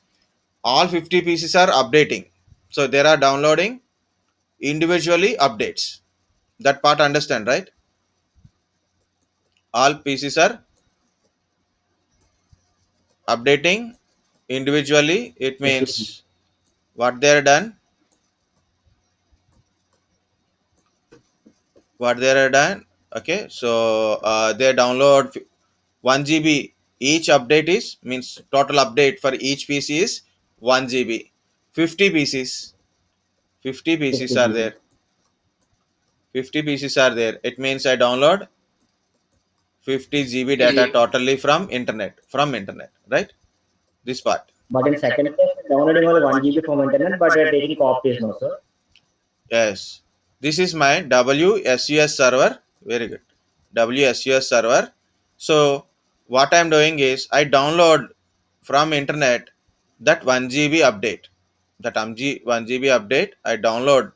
all 50 pieces are updating. So they are downloading individually updates. That part understand, right? All pieces are updating individually. It means what they are done, what they are done. Okay, so they download 1 GB. Each update is means total update for each PC is 1 GB. 50 pieces, 50 pieces are there. 50 pieces are there. It means I download 50 GB data totally from internet, right? This part. But in second step, downloading only 1 GB from internet, but taking copies, no sir. Yes. This is my WSUS server. Very good. WSUS server. So what I'm doing is I download from internet that 1 GB update. That 1 GB update I download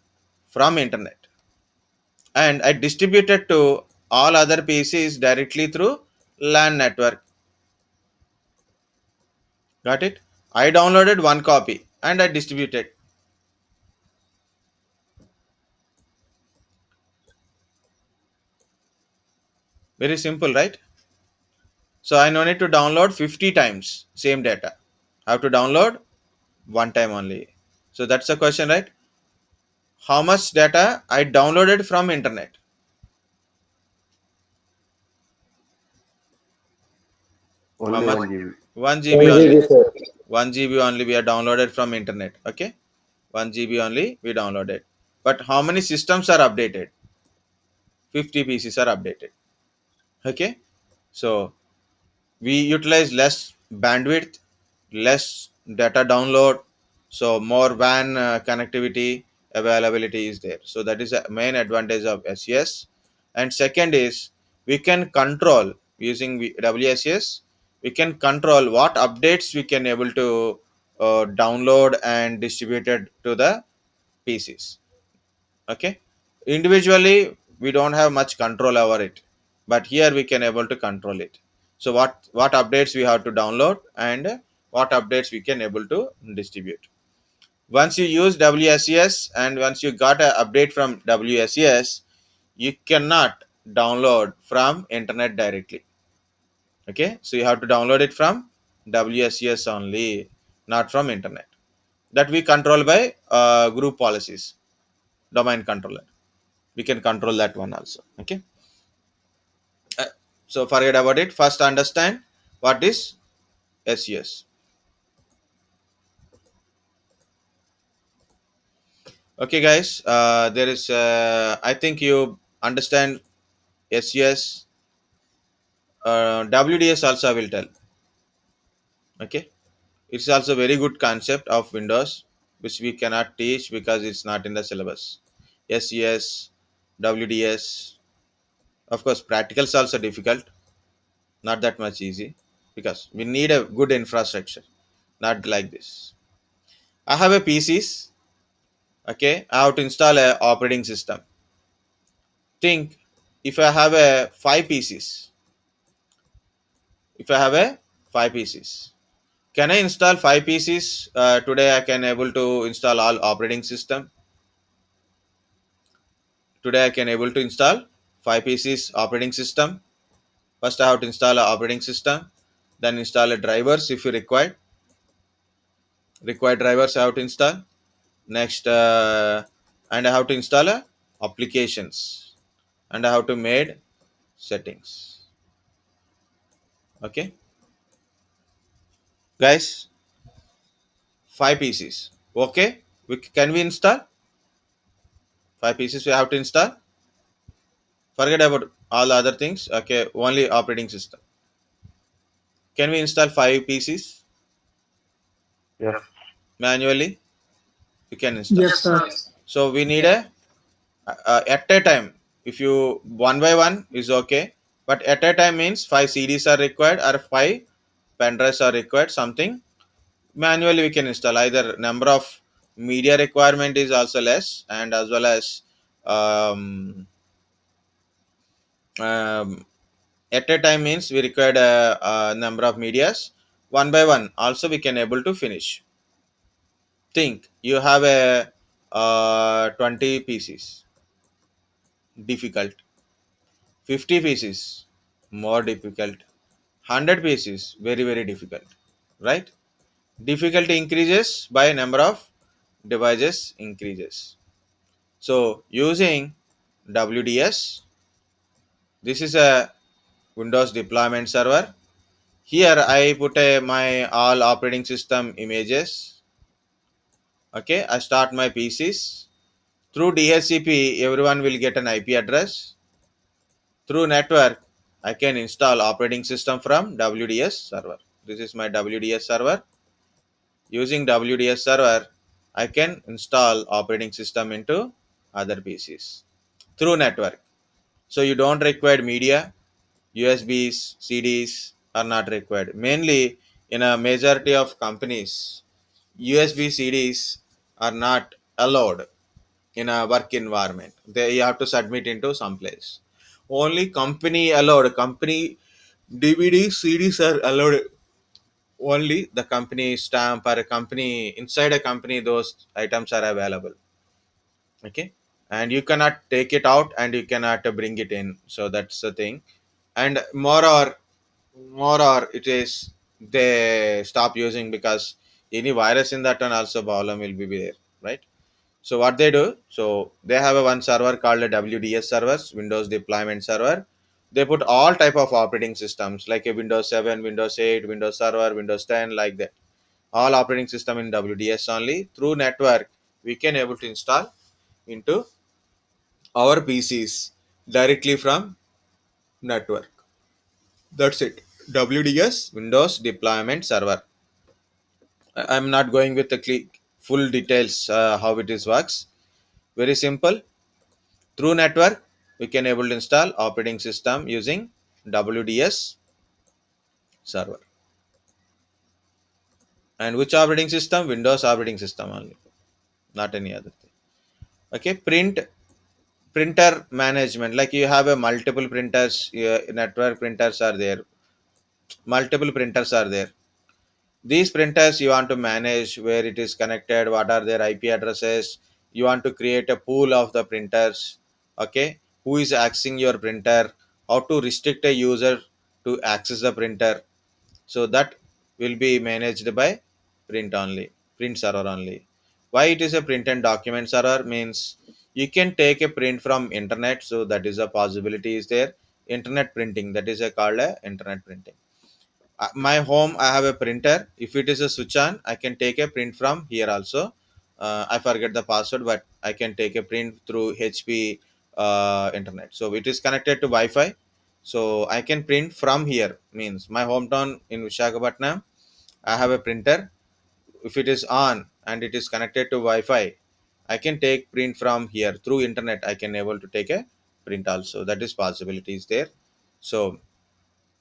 from internet and I distribute it to all other PCs directly through LAN network. Got it? I downloaded one copy and I distributed. Very simple, right? So I no need to download 50 times same data. I have to download one time only. So that's the question, right? How much data I downloaded from internet? How Only much? 1 GB. 1 GB only. 1 GB only we are downloaded from internet. Okay. 1 GB only we downloaded. But how many systems are updated? 50 pieces are updated. Okay. So we utilize less bandwidth, less data download, so more WAN connectivity availability is there. So that is a main advantage of SES. And second is we can control using WSS. We can control what updates we can able to download and distribute it to the PCs. Okay, individually we don't have much control over it, but here we can able to control it. So what updates we have to download and what updates we can able to distribute. Once you use WSES and once you got an update from WSES, you cannot download from internet directly. Okay, so you have to download it from WSES only, not from internet. That we control by group policies, domain controller. We can control that one also. Okay. Uh, so forget about it. First understand what is SES. Okay, guys. There is. I think you understand SES. WDS also I will tell. Okay. It's also very good concept of Windows, which we cannot teach because it's not in the syllabus. SES, WDS. Of course, practicals also difficult. Not that much easy because we need a good infrastructure. Not like this. I have a PCs. Okay, I have to install a operating system. Think if I have a five PCs. If I have a five PCs, can I install five PCs today? I can able to install all operating system. Today I can able to install five PCs operating system. First I have to install a operating system, then install a drivers if you required drivers I have to install. Next and I have to install a applications, and I have to made settings. Okay guys, 5 pieces. Okay, can we install 5 pieces? We have to install, forget about all the other things. Okay, only operating system. Can we install 5 pieces Yes. manually? You can install. Yes, sir. So we need a at a time. If you one by one is okay, but at a time means 5 CDs are required or 5 pen drives are required. Something manually we can install. Either number of media requirement is also less, and as well as um, um, at a time means we required a number of medias. One by one also we can able to finish. Think you have a 20 pieces, difficult. 50 pieces, more difficult. 100 pieces, very very difficult, right? Difficulty increases by number of devices increases. So using WDS, this is a Windows deployment server. Here I put my all operating system images. Okay, I start my PCs. Through DHCP, everyone will get an IP address. Through network, I can install operating system from WDS server. This is my WDS server. Using WDS server, I can install operating system into other PCs through network. So you don't require media, USBs, CDs are not required. Mainly in a majority of companies, USB CDs are not allowed in a work environment. They you have to submit into some place. Only company allowed. Company DVD CDs are allowed. Only the company stamp or a company inside a company those items are available. Okay, and you cannot take it out and you cannot bring it in. So that's the thing. And more or it is they stop using because any virus in that one also problem will be there, right? So what they do, so they have a one server called a WDS servers, Windows deployment server. They put all type of operating systems like a Windows 7, Windows 8, Windows Server, Windows 10, like that. All operating system in WDS only. Through network, we can able to install into our PCs directly from network. That's it. WDS Windows deployment server. I'm not going with the full details how it is works. Very simple. Through network, we can able to install operating system using WDS server. And which operating system? Windows operating system only, not any other thing. Okay, printer management. Like you have a multiple printers, network printers are there. Multiple printers are there. These printers you want to manage where it is connected, what are their IP addresses. You want to create a pool of the printers. Okay, who is accessing your printer, how to restrict a user to access the printer. So that will be managed by print server only. Why it is a print and document server means you can take a print from internet, so that is a possibility is there. Internet printing, that is a called a internet printing. My home I have a printer. If it is a switch on, I can take a print from here also. I forget the password, but I can take a print through HP internet. So it is connected to Wi-Fi, so I can print from here. Means my hometown in Visakhapatnam, I have a printer. If it is on and it is connected to Wi-Fi, I can take print from here through internet. I can able to take a print also. That is possibilities there. So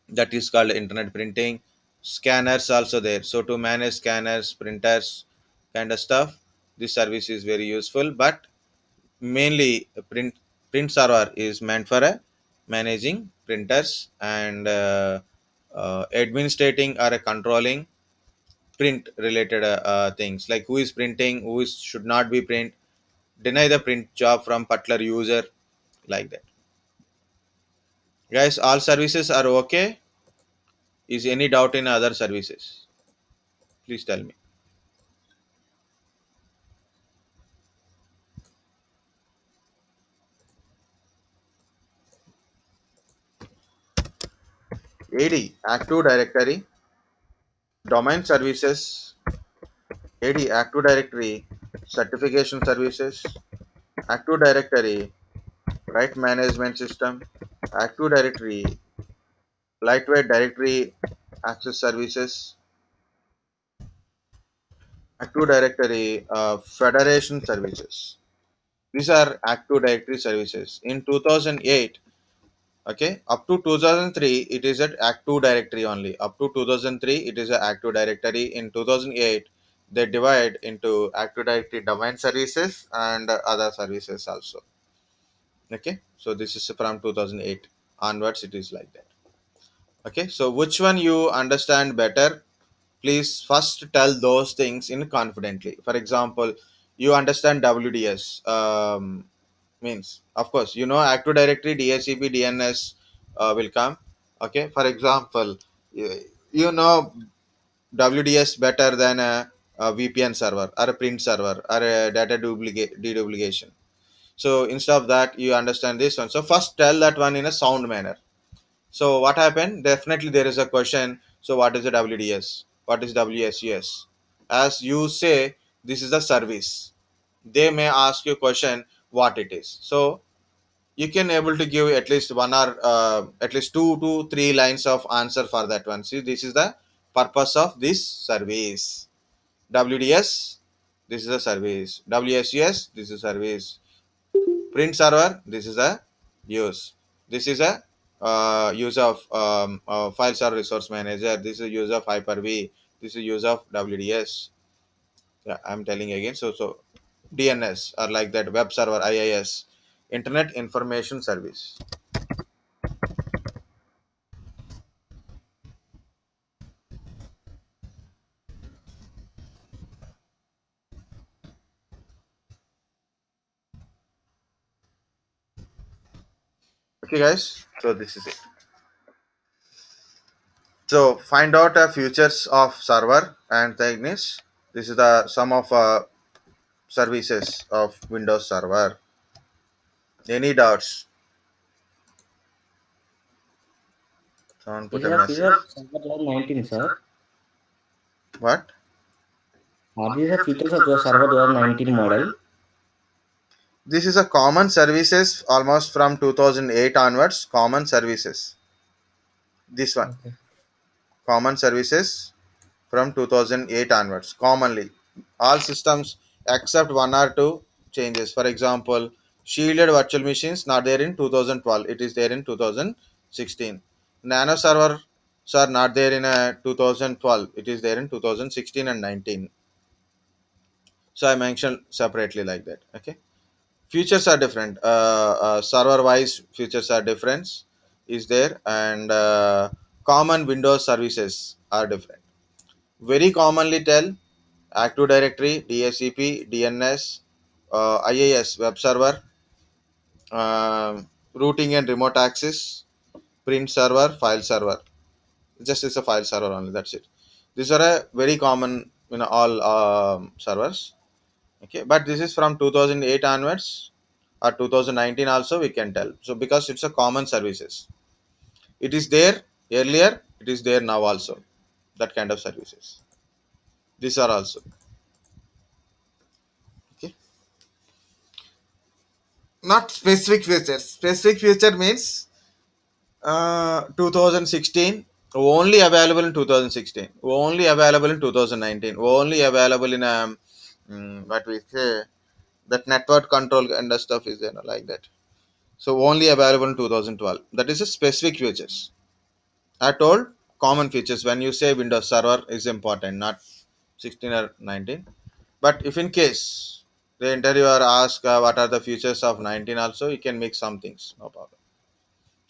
that is called internet printing. Scanners also there, so to manage scanners, printers, kind of stuff, this service is very useful. But mainly print server is meant for managing printers and administrating or controlling print related things, like who is printing, who is should not be print, deny the print job from particular user, like that. Guys, all services are okay? Is any doubt in other services? Please tell me. 80 Active Directory, domain services, 80 Active Directory, certification services, Active Directory, right management system, Active Directory, lightweight directory access services, Active Directory, federation services. These are Active Directory services. In 2008, okay, up to 2003, it is an Active Directory only. Up to 2003, it is an Active Directory. In 2008, they divide into Active Directory domain services and other services also. Okay, so this is from 2008 onwards, it is like that. Okay, so which one you understand better? Please first tell those things in confidently. For example, you understand WDS, means, of course, you know Active Directory, DHCP, DNS will come. Okay, for example, you know WDS better than a VPN server or a print server or a data deduplication. So instead of that, you understand this one. So first tell that one in a sound manner. So what happened? Definitely there is a question. So what is the WDS? What is WSUS? As you say, this is a service. They may ask you question what it is. So you can able to give at least one or at least 2 to 3 lines of answer for that one. See, this is the purpose of this service. WDS, this is a service. WSUS, this is a service. Print server, this is a use. This is a use of file server resource manager. This is use of Hyper-V. This is use of WDS. Yeah, I'm telling again. So DNS or like that, web server, IIS, Internet Information Service. Okay, guys. So this is it. So find out features of server and thickness. This is the sum of services of Windows Server. Any doubts? Someone put These a are message. feature server 2019, sir. What? Are these the features of the server 2019 model? This is a common services almost from 2008 onwards. Common services. This one. Okay. Common services from 2008 onwards. Commonly. All systems except one or two changes. For example, shielded virtual machines not there in 2012. It is there in 2016. Nano servers are not there in 2012. It is there in 2016 and 19. So I mentioned separately like that. Okay. Features are different, server wise features are different is there, and common Windows services are different. Very commonly tell Active Directory, DHCP, DNS, IIS web server, routing and remote access, print server, file server. Just is a file server only, that's it. These are a very common in all servers. Okay, but this is from 2008 onwards or 2019 also we can tell. So because it's a common services, it is there earlier, it is there now also, that kind of services. These are also okay. Not specific features. Specific feature means 2016 only available in 2016, only available in 2019, only available in what we say, that network control and the stuff is there like that. So only available in 2012. That is a specific features. I told common features when you say Windows Server is important, not 16 or 19. But if in case the interviewer asks what are the features of 19 also, you can make some things, no problem.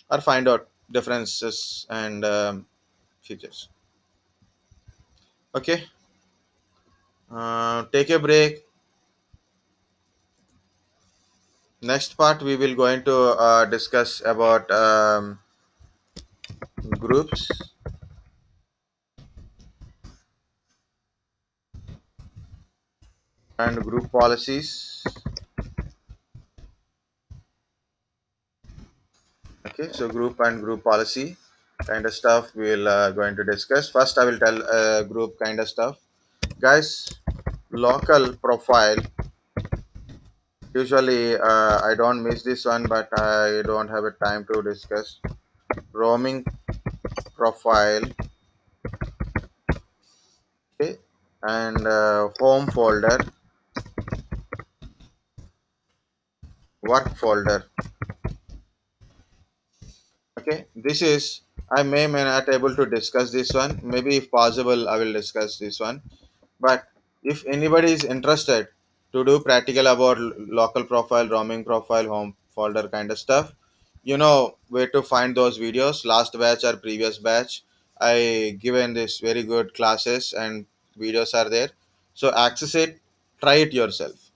Or find out differences and features. Okay. Take a break. Next part we will going to discuss about groups, and group policies. Okay, so group and group policy kind of stuff we'll going to discuss. First, I will tell group kind of stuff, guys. Local profile. Usually, I don't miss this one, but I don't have a time to discuss. Roaming profile, okay, and home folder, work folder. Okay, this is I may not able to discuss this one. Maybe if possible, I will discuss this one. But if anybody is interested to do practical about local profile, roaming profile, home folder kind of stuff, you know where to find those videos. Last batch or previous batch, I given this very good classes and videos are there. So access it, try it yourself,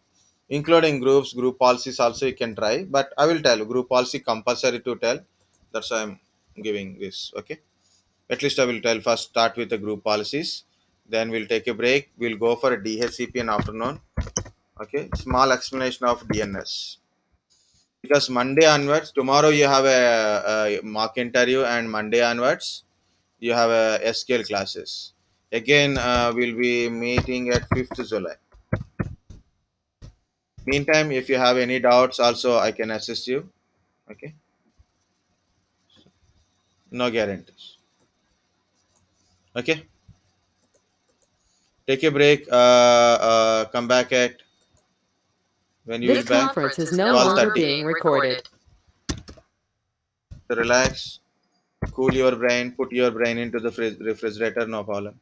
including groups, group policies also you can try. But I will tell group policy compulsory to tell. That's why I'm giving this. Okay. At least I will tell first start with the group policies. Then we'll take a break. We'll go for a DHCP in afternoon. Okay. Small explanation of DNS. Because Monday onwards, tomorrow you have a mock interview, and Monday onwards you have a SQL classes. Again, we'll be meeting at 5th July. Meantime, if you have any doubts, also I can assist you. Okay. No guarantees. Okay. Take a break. Come back at when you This will back. conference is no longer 12:30. being recorded. Relax, cool your brain, put your brain into the refrigerator, no problem.